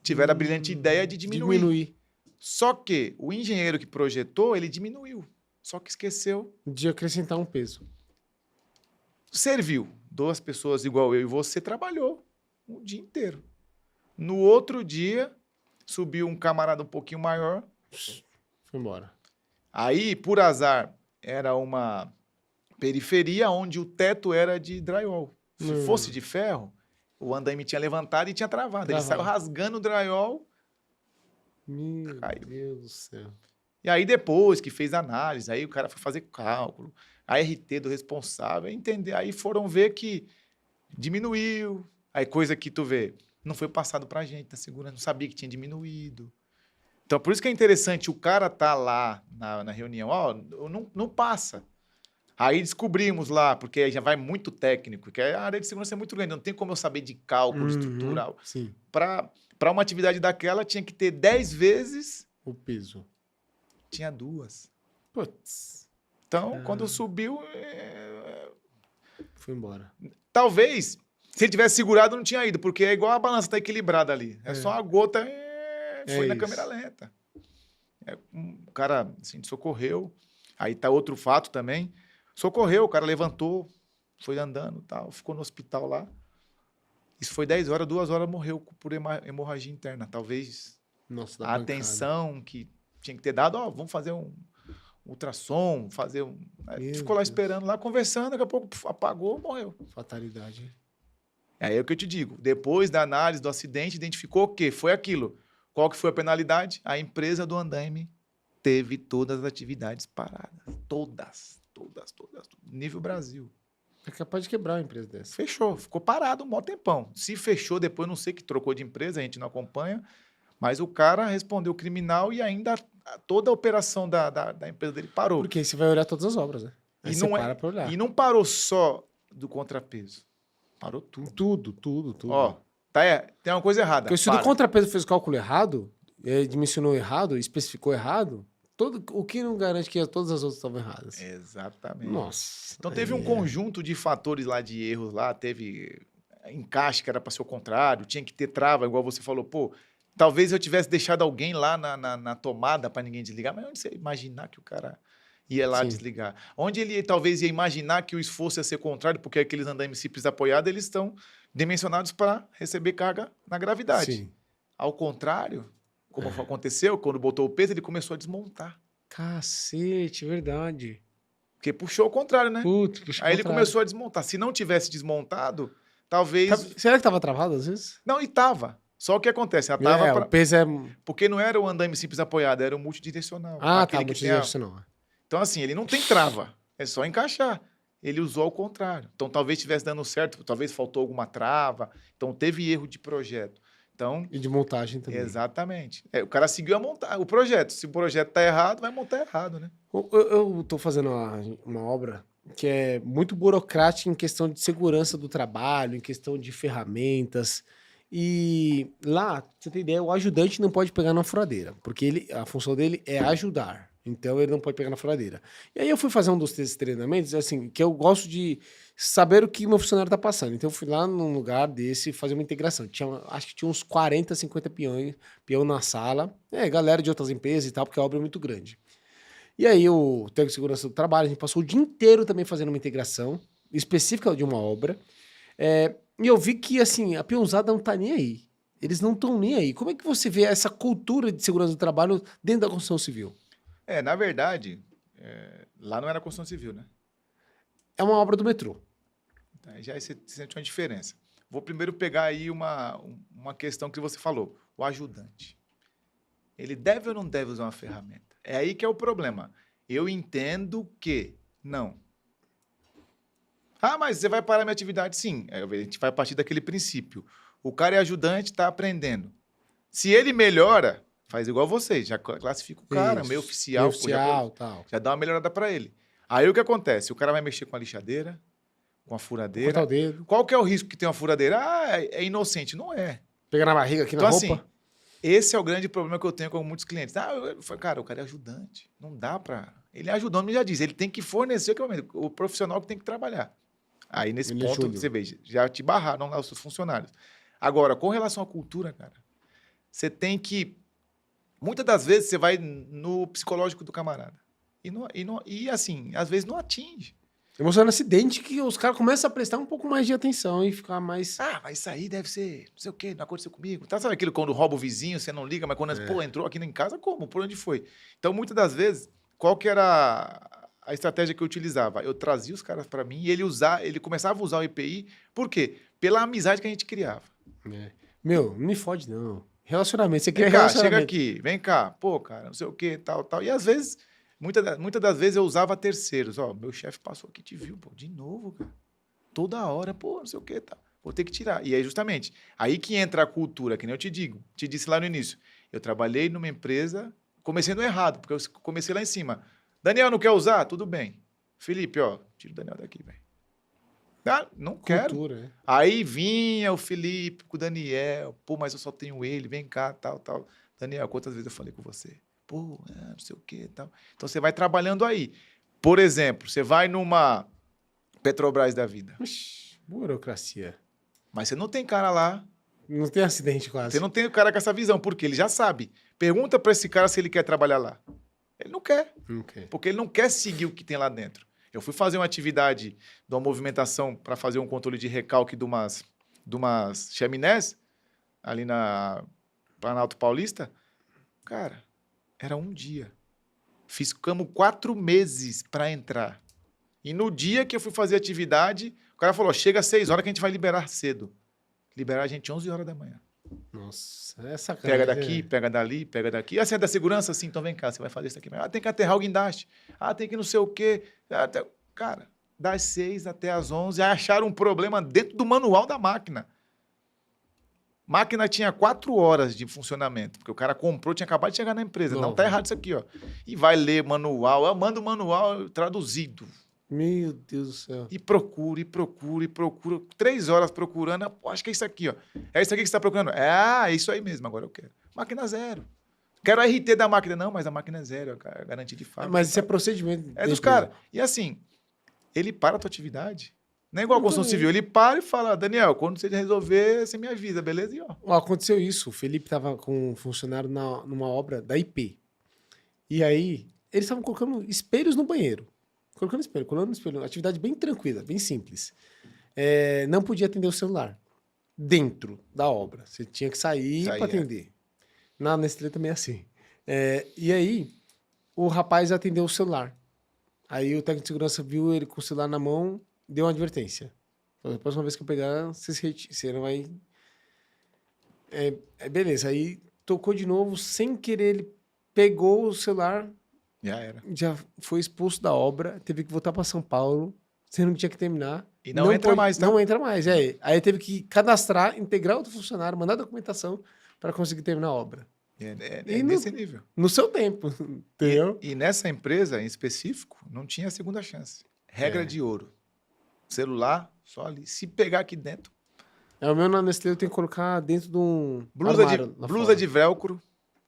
A: Tiveram a brilhante ideia de diminuir. Só que o engenheiro que projetou, ele diminuiu. Só que esqueceu
B: de acrescentar um peso.
A: Serviu. 2 pessoas igual eu e você trabalhou o dia inteiro. No outro dia, subiu um camarada um pouquinho maior.
B: Foi embora.
A: Aí, por azar, era uma periferia onde o teto era de drywall. Se fosse de ferro, o andaime tinha levantado e tinha travado. Ele saiu rasgando o drywall.
B: Meu Deus do céu.
A: E aí, depois que fez análise, aí o cara foi fazer cálculo, a RT do responsável, entender. Aí foram ver que diminuiu. Aí, coisa que tu vê, não foi passado pra gente, da segurança, não sabia que tinha diminuído. Então, por isso que é interessante o cara tá lá na reunião, não passa. Aí descobrimos lá, porque aí já vai muito técnico, que a área de segurança é muito grande, não tem como eu saber de cálculo estrutural.
B: Sim,
A: Para uma atividade daquela, tinha que ter 10 vezes,
B: o peso.
A: tinha 2.
B: Putz,
A: Então, quando
B: Ah.
A: subiu,
B: foi embora.
A: talvez, se ele tivesse segurado, não tinha ido, porque é igual a balança tá equilibrada ali. É
B: É.
A: só a gota, foi na
B: isso.
A: câmera lenta. O cara, assim, socorreu. Aí tá outro fato também. Socorreu, o cara levantou, foi andando, tal, ficou no hospital lá. Isso foi 10 horas, 2 horas morreu por hemorragia interna. Talvez
B: Nossa, dá
A: a
B: pancada.
A: atenção que tinha que ter dado, ó, vamos fazer um ultrassom, fazer um...
B: Meu
A: Ficou lá
B: Deus.
A: esperando, lá conversando, daqui a pouco apagou, morreu.
B: Fatalidade.
A: Aí é o que eu te digo. Depois da análise do acidente, identificou o quê? Foi aquilo. Qual que foi a penalidade? A empresa do andaime teve todas as atividades paradas. Todas. Nível Brasil.
B: É capaz de quebrar uma empresa dessa.
A: Fechou. Ficou parado um mó tempão. Se fechou depois, não sei que trocou de empresa, a gente não acompanha. Mas o cara respondeu criminal e ainda toda a operação da empresa dele parou.
B: Porque aí você vai olhar todas as obras, né? Aí
A: E
B: você
A: não,
B: para pra olhar.
A: e não parou só do contrapeso. Parou tudo.
B: Tudo.
A: Ó, tem uma coisa errada.
B: Porque se o contrapeso fez o cálculo errado, dimensionou errado, especificou errado, o que não garante que todas as outras estavam erradas?
A: Exatamente.
B: Nossa.
A: Então teve um conjunto de fatores lá, de erros lá, teve encaixe que era para ser o contrário, tinha que ter trava, igual você falou, pô, talvez eu tivesse deixado alguém lá na tomada para ninguém desligar, mas onde você ia imaginar que o cara ia lá
B: Sim.
A: desligar? Onde ele talvez ia imaginar que o esforço ia ser contrário, porque aqueles andaimes simples apoiados, eles estão dimensionados para receber carga na gravidade.
B: Sim.
A: Ao contrário, como aconteceu, quando botou o peso, ele começou a desmontar.
B: Cacete, verdade.
A: Porque puxou ao contrário, né?
B: Putz, puxa
A: Aí ele
B: contrário.
A: começou a desmontar. Se não tivesse desmontado, talvez...
B: Será que tava travado às vezes?
A: Não, e tava. Só o que acontece, ela tava...
B: O peso é...
A: Porque não era o andaime simples apoiado, era o multidirecional.
B: Ah,
A: Aquele
B: tá,
A: que tem a-
B: multidirecional.
A: Então, assim, ele não tem trava. É só encaixar. Ele usou ao contrário. Então, talvez estivesse dando certo, talvez faltou alguma trava. Então, teve erro de projeto. Então,
B: E de montagem também.
A: exatamente. O cara seguiu a montar o projeto. Se o projeto tá errado, vai montar errado, né?
B: Eu tô fazendo uma obra que é muito burocrática em questão de segurança do trabalho, em questão de ferramentas. E lá, pra você ter ideia, o ajudante não pode pegar na furadeira, porque a função dele é ajudar. Então ele não pode pegar na furadeira. E aí eu fui fazer um desses treinamentos, assim, que eu gosto de saber o que meu funcionário tá passando. Então eu fui lá num lugar desse fazer uma integração. Acho que tinha uns 40, 50 peão na sala. Galera de outras empresas e tal, porque a obra é muito grande. E aí o técnico de segurança do trabalho, a gente passou o dia inteiro também fazendo uma integração específica de uma obra. E eu vi que, assim, a peãozada não tá nem aí. Eles não estão nem aí. Como é que você vê essa cultura de segurança do trabalho dentro da construção civil?
A: Na verdade, lá não era construção civil, né?
B: É uma obra do metrô.
A: Tá, já você sente uma diferença. Vou primeiro pegar aí uma questão que você falou, o ajudante. Ele deve ou não deve usar uma ferramenta? É aí que é o problema. Eu entendo que não. Ah, mas você vai parar minha atividade? Sim, a gente vai partir daquele princípio. O cara é ajudante, está aprendendo. Se ele melhora, faz igual você, já classifica o cara,
B: Isso,
A: meio oficial,
B: meio oficial, tal.
A: já dá uma melhorada para ele. Aí o que acontece? O cara vai mexer com a lixadeira, com a furadeira.
B: Cortar o dedo.
A: Qual que é o risco que tem uma furadeira? Ah, é inocente. Não é.
B: Pegar na barriga aqui
A: Então,
B: na roupa.
A: assim, esse é o grande problema que eu tenho com muitos clientes. Cara, o cara é ajudante. Não dá para... Ele é ajudante, me já diz. Ele tem que fornecer o equipamento. O profissional que tem que trabalhar. Aí, nesse
B: Ele
A: ponto,
B: ajuda.
A: você vê, já te barraram lá os seus funcionários. Agora, com relação à cultura, cara, você tem que... Muitas das vezes, você vai no psicológico do camarada. E assim, às vezes não atinge.
B: Emocionando um acidente que os caras começam a prestar um pouco mais de atenção e ficar mais...
A: Ah, mas isso aí deve ser, não sei o quê, não aconteceu comigo. Tá, sabe aquilo quando rouba o vizinho, você não liga, mas quando, pô, entrou aqui em casa, como? Por onde foi? Então, muitas das vezes, qual que era a estratégia que eu utilizava? Eu trazia os caras para mim e ele começava a usar o EPI, por quê? Pela amizade que a gente criava.
B: Meu, não me fode não. Relacionamento, você quer
A: Vem cá,
B: relacionamento.
A: chega aqui, vem cá, pô, cara, não sei o quê, tal. E às vezes, muitas das vezes eu usava terceiros. Ó, meu chefe passou aqui, te viu, pô, de novo, cara. Toda hora, pô, não sei o quê, tal. Vou ter que tirar. E aí, justamente, aí que entra a cultura, que nem eu te disse lá no início. Eu trabalhei numa empresa, comecei no errado, porque eu comecei lá em cima. Daniel, não quer usar? Tudo bem. Felipe, ó, tira o Daniel daqui, velho. Ah, não quero.
B: Cultura, né?
A: Aí vinha o Felipe com o Daniel. Pô, mas eu só tenho ele, vem cá, tal, tal. Daniel, quantas vezes eu falei com você? Pô, não sei o quê, tal. Então você vai trabalhando aí. Por exemplo, você vai numa Petrobras da vida,
B: Ixi, burocracia.
A: mas você não tem cara lá.
B: Não tem acidente quase.
A: Você não tem o cara com essa visão, porque ele já sabe. Pergunta para esse cara se ele quer trabalhar lá. Ele não quer,
B: Ok.
A: porque ele não quer seguir o que tem lá dentro. Eu fui fazer uma atividade de uma movimentação para fazer um controle de recalque de umas chaminés ali na Planalto Paulista. Cara, era um dia. Ficamos 4 meses para entrar. E no dia que eu fui fazer atividade, o cara falou, chega às 6 horas que a gente vai liberar cedo. Liberar a gente 11 horas da manhã.
B: Nossa, é sacanagem.
A: Pega daqui, pega dali, pega daqui. Ah, você é da segurança? Sim, então vem cá, você vai fazer isso aqui. Ah, tem que aterrar o guindaste. Ah, tem que não sei o quê. Cara, das 6 até as 11, acharam um problema dentro do manual da máquina. Máquina tinha 4 horas de funcionamento, porque o cara comprou, tinha acabado de chegar na empresa. Não, tá errado isso aqui, ó. E vai ler manual, eu mando o manual traduzido.
B: Meu Deus do céu.
A: E procura, e procura, e procura. 3 horas procurando. Pô, acho que é isso aqui, ó. É isso aqui que você está procurando. É isso aí mesmo, agora eu quero. Máquina zero. Quero a RT da máquina. Não, mas a máquina é zero, cara. Garantia de fábrica.
B: Mas isso é procedimento.
A: É dos caras. E assim, ele para a tua atividade. Não é igual a construção civil. Ele para e fala, Daniel, quando você resolver, você me avisa, beleza? E ó.
B: Aconteceu isso. O Felipe estava com um funcionário numa obra da IP. E aí, eles estavam colocando espelhos no banheiro. Colando espelho. Atividade bem tranquila, bem simples. Não podia atender o celular dentro da obra. Você tinha que sair para atender. Na Nestlé também é assim. E aí, o rapaz atendeu o celular. Aí o técnico de segurança viu ele com o celular na mão, deu uma advertência. Falou, a próxima vez que eu pegar, você não vai... beleza. Aí tocou de novo, sem querer, ele pegou o celular...
A: Já era.
B: Já foi expulso da obra, teve que voltar para São Paulo, sendo que tinha que terminar.
A: E não entra mais, tá?
B: Não entra mais, Aí teve que cadastrar, integrar outro funcionário, mandar documentação para conseguir terminar a obra.
A: Nesse nível.
B: No seu tempo, entendeu?
A: E nessa empresa, em específico, não tinha segunda chance. Regra de ouro. Celular, só ali. Se pegar aqui dentro...
B: O meu na Nestlé eu tenho que colocar dentro de um
A: blusa de velcro,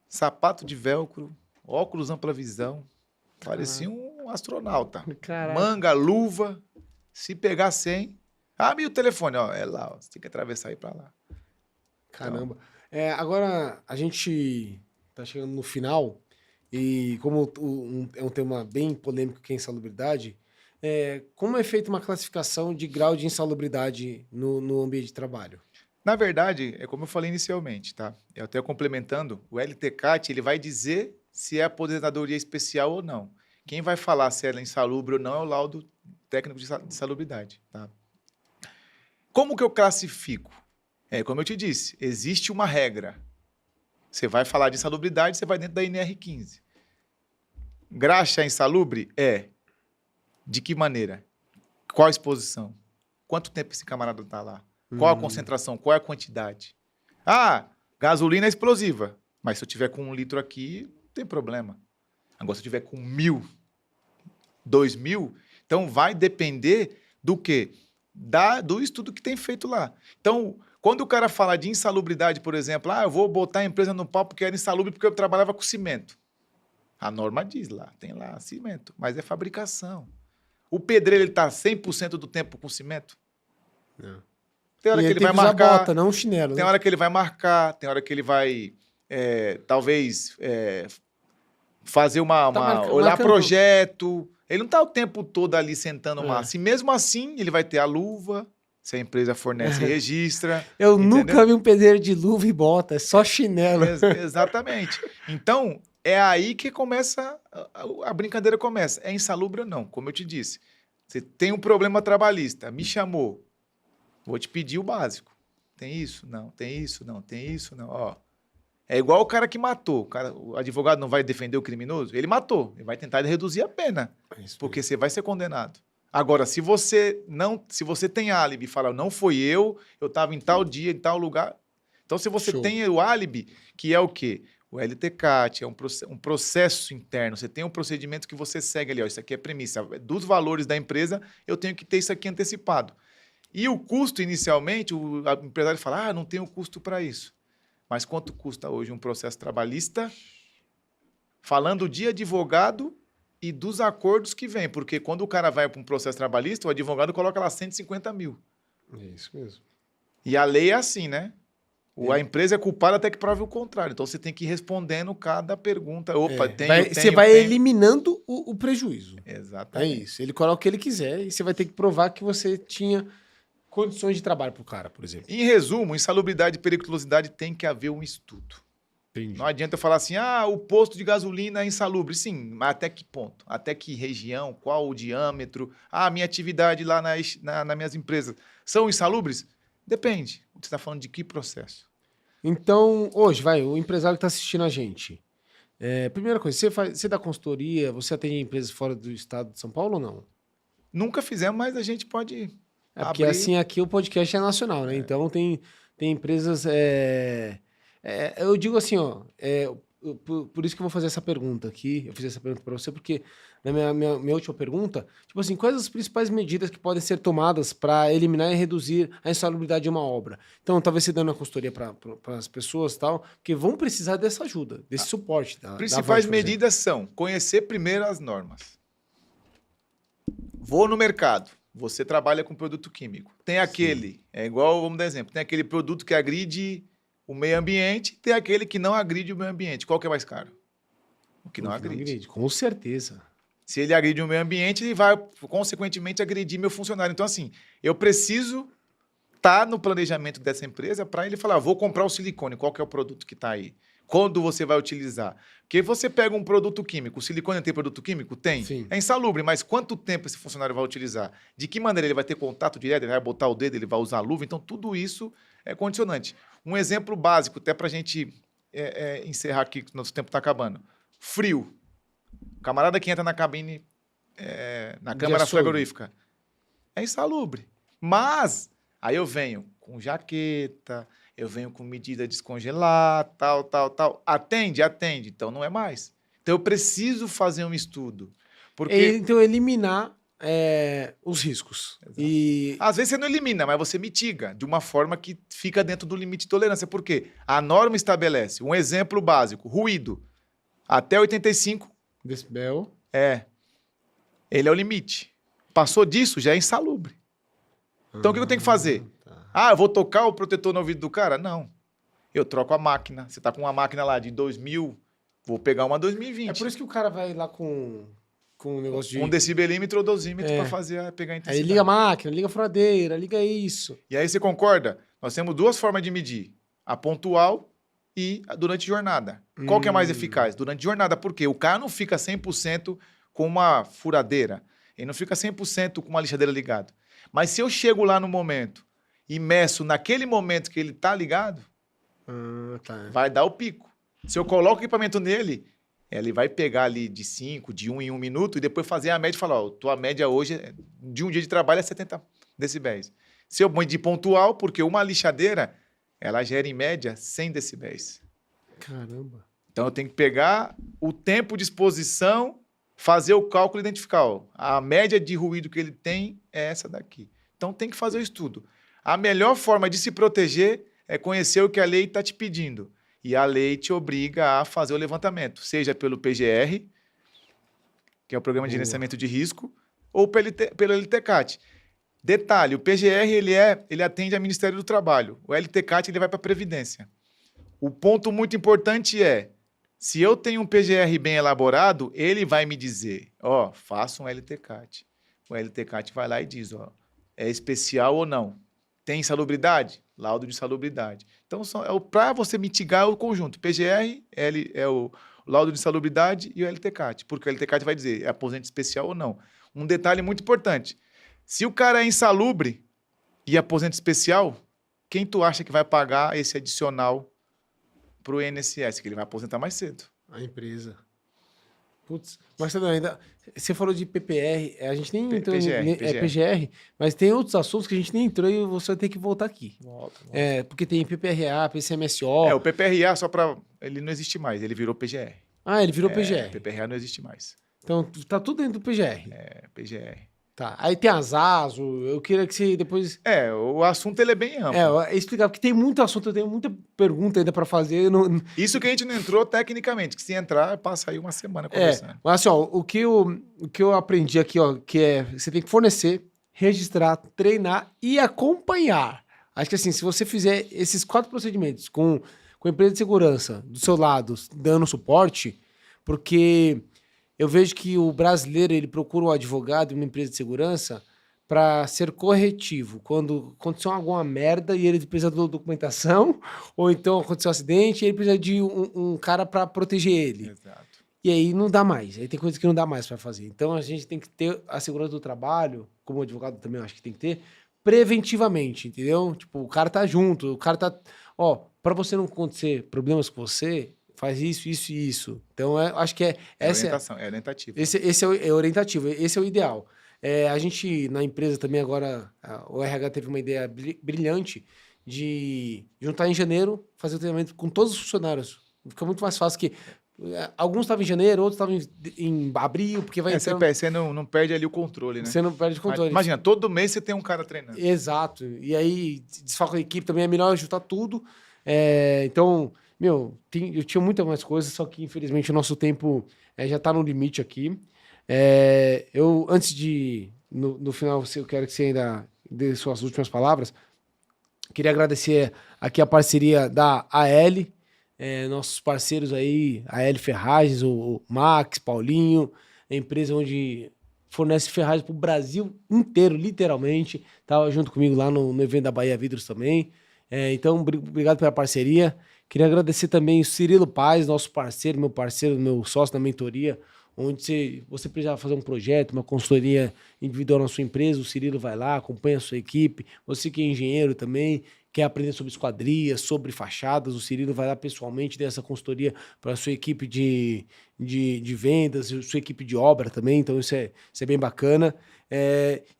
A: sapato de velcro, óculos ampla visão. Parecia um astronauta.
B: Caraca.
A: Manga, luva. Se pegar sem... Ah, e o telefone, ó. É lá, ó. Você tem que atravessar e ir pra lá.
B: Caramba. Agora, a gente tá chegando no final. E como é um tema bem polêmico que é insalubridade, como é feita uma classificação de grau de insalubridade no ambiente de trabalho?
A: Na verdade, é como eu falei inicialmente, tá? Eu até complementando, o LTCAT, ele vai dizer se é aposentadoria especial ou não. Quem vai falar se ela é insalubre ou não é o laudo técnico de salubridade, tá? Como que eu classifico? Como eu te disse, existe uma regra. Você vai falar de insalubridade, você vai dentro da NR15. Graxa é insalubre? De que maneira? Qual a exposição? Quanto tempo esse camarada está lá? Qual a concentração? Qual é a quantidade? Ah, gasolina é explosiva. Mas se eu tiver com 1 litro aqui, não tem problema. Agora, se eu tiver com 1.000, 2.000, então vai depender do quê? Do estudo que tem feito lá. Então, quando o cara fala de insalubridade, por exemplo, eu vou botar a empresa no pau porque era insalubre porque eu trabalhava com cimento. A norma diz lá, tem lá cimento, mas é fabricação. O pedreiro está 100% do tempo com cimento?
B: Não.
A: Tem hora que ele vai marcar.
B: Bota, não um chinelo.
A: Tem hora que ele vai marcar, tem hora que ele vai, talvez, fazer olhar projeto. Ele não está o tempo todo ali sentando massa. E mesmo assim, ele vai ter a luva, se a empresa fornece e registra.
B: Eu nunca vi um pedreiro de luva e bota, é só chinelo.
A: Exatamente. Então, é aí que começa, a brincadeira começa. É insalubre ou não? Como eu te disse, você tem um problema trabalhista, me chamou, vou te pedir o básico. Tem isso? Não. Tem isso? Não. Tem isso? Não. Ó, é igual o cara que matou. O advogado não vai defender o criminoso? Ele matou. Ele vai tentar reduzir a pena, porque você vai ser condenado. Agora, se você tem álibi e fala, não foi eu estava em tal dia, em tal lugar. Então, se você tem o álibi, que é o quê? O LTCAT é um processo interno. Você tem um procedimento que você segue ali. Ó, isso aqui é premissa. Dos valores da empresa, eu tenho que ter isso aqui antecipado. E o custo, inicialmente, o empresário fala, não tenho custo para isso. Mas quanto custa hoje um processo trabalhista? Falando de advogado e dos acordos que vem. Porque quando o cara vai para um processo trabalhista, o advogado coloca lá 150 mil.
B: É isso mesmo.
A: E a lei é assim, né? A empresa é culpada até que prove o contrário. Então, você tem que ir respondendo cada pergunta. Opa,
B: Você vai eliminando o prejuízo.
A: Exatamente.
B: É isso. Ele coloca o que ele quiser e você vai ter que provar que você tinha condições de trabalho para o cara, por exemplo.
A: Em resumo, insalubridade e periculosidade tem que haver um estudo.
B: Entendi.
A: Não adianta eu falar assim, o posto de gasolina é insalubre. Sim, mas até que ponto? Até que região? Qual o diâmetro? A minha atividade lá nas minhas empresas são insalubres? Depende. Você está falando de que processo?
B: Então, hoje, o empresário que está assistindo a gente. Primeira coisa, você dá consultoria, você atende empresas fora do estado de São Paulo ou não?
A: Nunca fizemos, mas a gente pode
B: porque
A: abrir.
B: assim, aqui o podcast é nacional, né? Então, tem empresas... eu digo assim, por isso que eu vou fazer essa pergunta aqui. Eu fiz essa pergunta para você, porque na minha última pergunta, tipo assim, quais as principais medidas que podem ser tomadas para eliminar e reduzir a insalubridade de uma obra? Então, talvez você dando a consultoria para as pessoas e tal, que vão precisar dessa ajuda, desse suporte.
A: Principais medidas são conhecer primeiro as normas. Vou no mercado. Você trabalha com produto químico. Tem aquele, vamos dar exemplo, tem aquele produto que agride o meio ambiente, tem aquele que não agride o meio ambiente. Qual que é mais caro? O que não agride.
B: Com certeza.
A: Se ele agride o meio ambiente, ele vai, consequentemente, agredir meu funcionário. Então, assim, eu preciso estar no planejamento dessa empresa para ele falar, vou comprar o silicone, qual que é o produto que está aí? Quando você vai utilizar? Porque você pega um produto químico, o silicone tem produto químico? Tem.
B: Sim.
A: É insalubre, mas quanto tempo esse funcionário vai utilizar? De que maneira ele vai ter contato direto? Ele vai botar o dedo, ele vai usar a luva? Então, tudo isso é condicionante. Um exemplo básico, até para a gente encerrar aqui, que nosso tempo está acabando. Frio. O camarada que entra na cabine, na câmara frigorífica, é insalubre. Mas, aí eu venho com jaqueta, eu venho com medida de descongelar, tal. Atende? Então, não é mais. Então, eu preciso fazer um estudo. Porque...
B: Então, eliminar os riscos. E...
A: Às vezes você não elimina, mas você mitiga de uma forma que fica dentro do limite de tolerância. Por quê? A norma estabelece um exemplo básico, ruído. Até 85
B: decibel.
A: Ele é o limite. Passou disso, já é insalubre. Então, o que eu tenho que fazer? Eu vou tocar o protetor no ouvido do cara? Não. Eu troco a máquina. Você está com uma máquina lá de 2000, vou pegar uma 2020.
B: É por isso que o cara vai lá com um negócio de...
A: Um decibelímetro ou dosímetro para pegar a intensidade.
B: Aí liga a máquina, liga a furadeira, liga isso.
A: E aí você concorda? Nós temos duas formas de medir. A pontual e a durante jornada. Qual que é mais eficaz? Durante jornada. Por quê? O cara não fica 100% com uma furadeira. Ele não fica 100% com uma lixadeira ligada. Mas se eu chego lá no momento e meço naquele momento que ele está ligado, vai dar o pico. Se eu coloco o equipamento nele, ele vai pegar ali de 5, de 1 em 1 minuto e depois fazer a média e falar, tua média hoje de um dia de trabalho é 70 decibéis. Se eu medir pontual, porque uma lixadeira, ela gera em média 100 decibéis.
B: Caramba.
A: Então eu tenho que pegar o tempo de exposição, fazer o cálculo e identificar. A média de ruído que ele tem é essa daqui. Então tem que fazer o estudo. A melhor forma de se proteger é conhecer o que a lei está te pedindo. E a lei te obriga a fazer o levantamento, seja pelo PGR, que é o Programa de Gerenciamento de Risco, ou pelo LTCAT. Detalhe, o PGR ele atende ao Ministério do Trabalho. O LTCAT ele vai para a Previdência. O ponto muito importante é, se eu tenho um PGR bem elaborado, ele vai me dizer, faça um LTCAT. O LTCAT vai lá e diz, é especial ou não? Tem insalubridade? Laudo de insalubridade. Então, para você mitigar o conjunto, PGR é o laudo de insalubridade e o LTCAT, porque o LTCAT vai dizer, é aposento especial ou não. Um detalhe muito importante, se o cara é insalubre e aposento especial, quem tu acha que vai pagar esse adicional para o INSS? Que ele vai aposentar mais cedo.
B: A empresa. Putz, Marcelo, ainda. Você falou de PPR, a gente nem entrou
A: PGR,
B: PGR, mas tem outros assuntos que a gente nem entrou e você vai ter que voltar aqui.
C: Volta.
B: Porque tem PPRA, PCMSO.
A: O PPRA, ele não existe mais, ele virou PGR.
B: Ah, ele virou PGR.
A: PPRA não existe mais.
B: Então, tá tudo dentro do PGR.
A: PGR.
B: Tá. Aí tem as ASO, eu queria que você depois...
A: O assunto ele é bem amplo.
B: Explicar, porque tem muito assunto, eu tenho muita pergunta ainda pra fazer.
A: Isso que a gente não entrou tecnicamente, que se entrar, passa aí uma semana conversando.
B: Mas assim, ó, o que eu aprendi aqui, ó, que é, você tem que fornecer, registrar, treinar e acompanhar. Acho que assim, se você fizer esses 4 procedimentos com a empresa de segurança do seu lado, dando suporte, porque... Eu vejo que o brasileiro ele procura um advogado em uma empresa de segurança para ser corretivo. Quando aconteceu alguma merda e ele precisa de documentação, ou então aconteceu um acidente e ele precisa de um cara para proteger ele.
A: Exato.
B: E aí não dá mais. Aí tem coisas que não dá mais para fazer. Então a gente tem que ter a segurança do trabalho, como advogado também eu acho que tem que ter, preventivamente, entendeu? Tipo, o cara tá junto, o cara tá... Ó, para você não acontecer problemas com você... Faz isso, isso e isso. Então, acho que essa
A: orientação, é orientativo.
B: Esse é orientativo, esse é o ideal. A gente, na empresa também agora, o RH teve uma ideia brilhante de juntar em janeiro, fazer o treinamento com todos os funcionários. Fica muito mais fácil que... Alguns estavam em janeiro, outros estavam em abril, porque vai entrando...
A: Você não perde ali o controle, né?
B: Você não perde o controle.
A: Imagina, todo mês você tem um cara treinando.
B: Exato. E aí, desfalca a equipe, também é melhor juntar tudo. Então... eu tinha muitas mais coisas, só que infelizmente o nosso tempo já está no limite aqui. Antes de, no final, eu quero que você ainda dê suas últimas palavras. Queria agradecer aqui a parceria da AL, nossos parceiros aí, AL Ferragens, o Max, Paulinho, a empresa onde fornece ferragens para o Brasil inteiro, literalmente. Estava junto comigo lá no evento da Bahia Vidros também. Então, obrigado pela parceria. Queria agradecer também o Cirilo Paz, nosso parceiro, meu sócio da mentoria, onde você precisar fazer um projeto, uma consultoria individual na sua empresa, o Cirilo vai lá, acompanha a sua equipe. Você que é engenheiro também, quer aprender sobre esquadrias, sobre fachadas, o Cirilo vai lá pessoalmente dar essa consultoria para a sua equipe de vendas, sua equipe de obra também, então isso é bem bacana.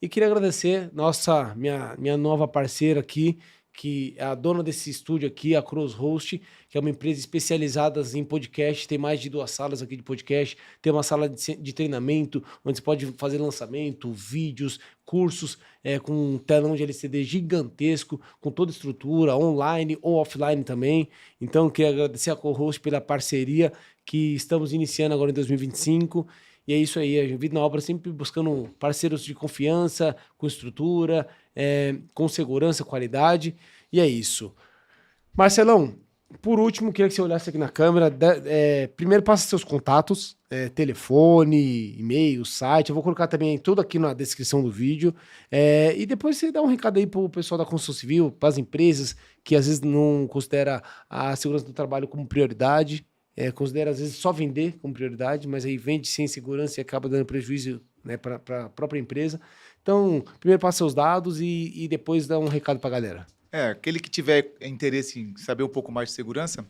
B: E queria agradecer minha nova parceira aqui, que é a dona desse estúdio aqui, a Cross Host, que é uma empresa especializada em podcast, tem mais de 2 salas aqui de podcast, tem uma sala de treinamento, onde você pode fazer lançamento, vídeos, cursos, com um telão de LCD gigantesco, com toda a estrutura, online ou offline também. Então, eu queria agradecer a Co-Host pela parceria que estamos iniciando agora em 2025. E é isso aí, a Vida na Obra sempre buscando parceiros de confiança, com estrutura, com segurança, qualidade, e é isso. Marcelão, por último, queria que você olhasse aqui na câmera, primeiro passa seus contatos, telefone, e-mail, site, eu vou colocar também tudo aqui na descrição do vídeo, e depois você dá um recado aí pro pessoal da construção civil, para as empresas que às vezes não considera a segurança do trabalho como prioridade, considera às vezes só vender como prioridade, mas aí vende sem segurança e acaba dando prejuízo, né, para a própria empresa. Então, primeiro passa seus dados e depois dá um recado para a galera.
A: Aquele que tiver interesse em saber um pouco mais de segurança,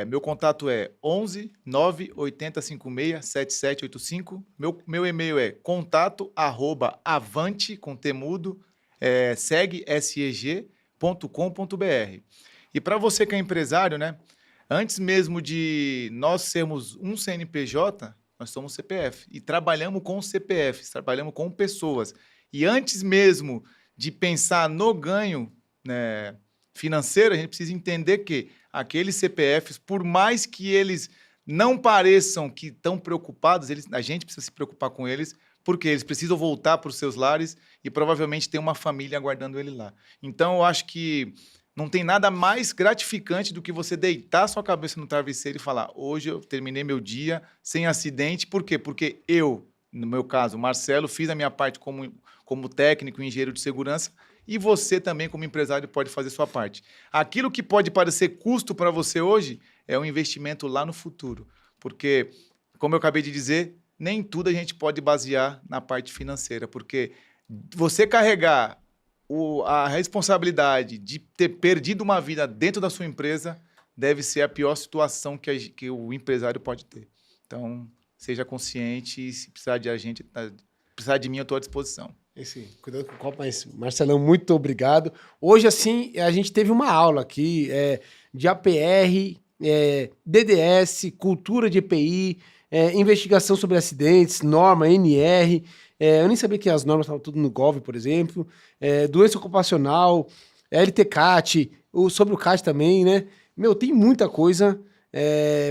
A: meu contato é 11 980 56 7785. Meu e-mail é contato@avante, com temudo, seg.com.br. E para você que é empresário, né? Antes mesmo de nós sermos um CNPJ, nós somos CPF e trabalhamos com CPFs, trabalhamos com pessoas. E antes mesmo de pensar no ganho, né, financeiro, a gente precisa entender que aqueles CPFs, por mais que eles não pareçam que estão preocupados, a gente precisa se preocupar com eles, porque eles precisam voltar para os seus lares e provavelmente tem uma família aguardando ele lá. Então, eu acho que não tem nada mais gratificante do que você deitar sua cabeça no travesseiro e falar: hoje eu terminei meu dia sem acidente. Por quê? Porque eu, no meu caso, Marcelo, fiz a minha parte como técnico e engenheiro de segurança, e você também, como empresário, pode fazer sua parte. Aquilo que pode parecer custo para você hoje é um investimento lá no futuro. Porque, como eu acabei de dizer, nem tudo a gente pode basear na parte financeira, porque você carregar a responsabilidade de ter perdido uma vida dentro da sua empresa deve ser a pior situação que o empresário pode ter. Então, seja consciente e se precisar de a gente, precisar de mim, eu estou à disposição.
B: Cuidado com o copo, mas Marcelão, muito obrigado. Hoje, assim, a gente teve uma aula aqui de APR, DDS, cultura de EPI, investigação sobre acidentes, norma, NR. Eu nem sabia que as normas estavam tudo no Gov, por exemplo. Doença ocupacional, LTCAT, sobre o CAT também, né? Meu, tem muita coisa.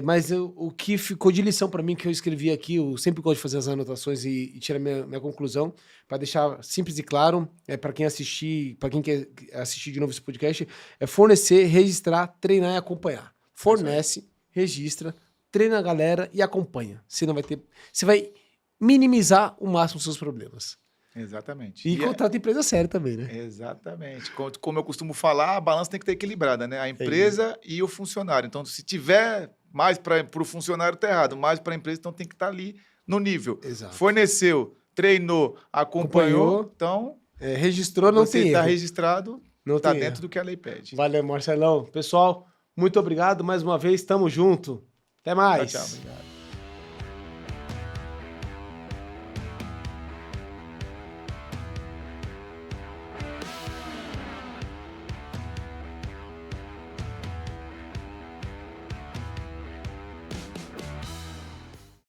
B: Mas o que ficou de lição para mim, que eu escrevi aqui, eu sempre gosto de fazer as anotações e tirar minha conclusão, para deixar simples e claro, para quem assistir, para quem quer assistir de novo esse podcast, é fornecer, registrar, treinar e acompanhar. Fornece, registra, treina a galera e acompanha. Você vai minimizar o máximo os seus problemas.
A: Exatamente.
B: E contrata a empresa séria também, né?
A: Exatamente. Como eu costumo falar, a balança tem que estar equilibrada, né? A empresa e o funcionário. Então, se tiver mais para o funcionário, tá errado. Mais para a empresa, então tem que estar ali no nível.
B: Exato.
A: Forneceu, treinou, acompanhou. Então,
B: registrou, não tem erro.
A: Você está registrado, está dentro do que a lei pede.
B: Valeu, Marcelão. Pessoal, muito obrigado mais uma vez. Tamo junto. Até mais.
A: Tchau, obrigado.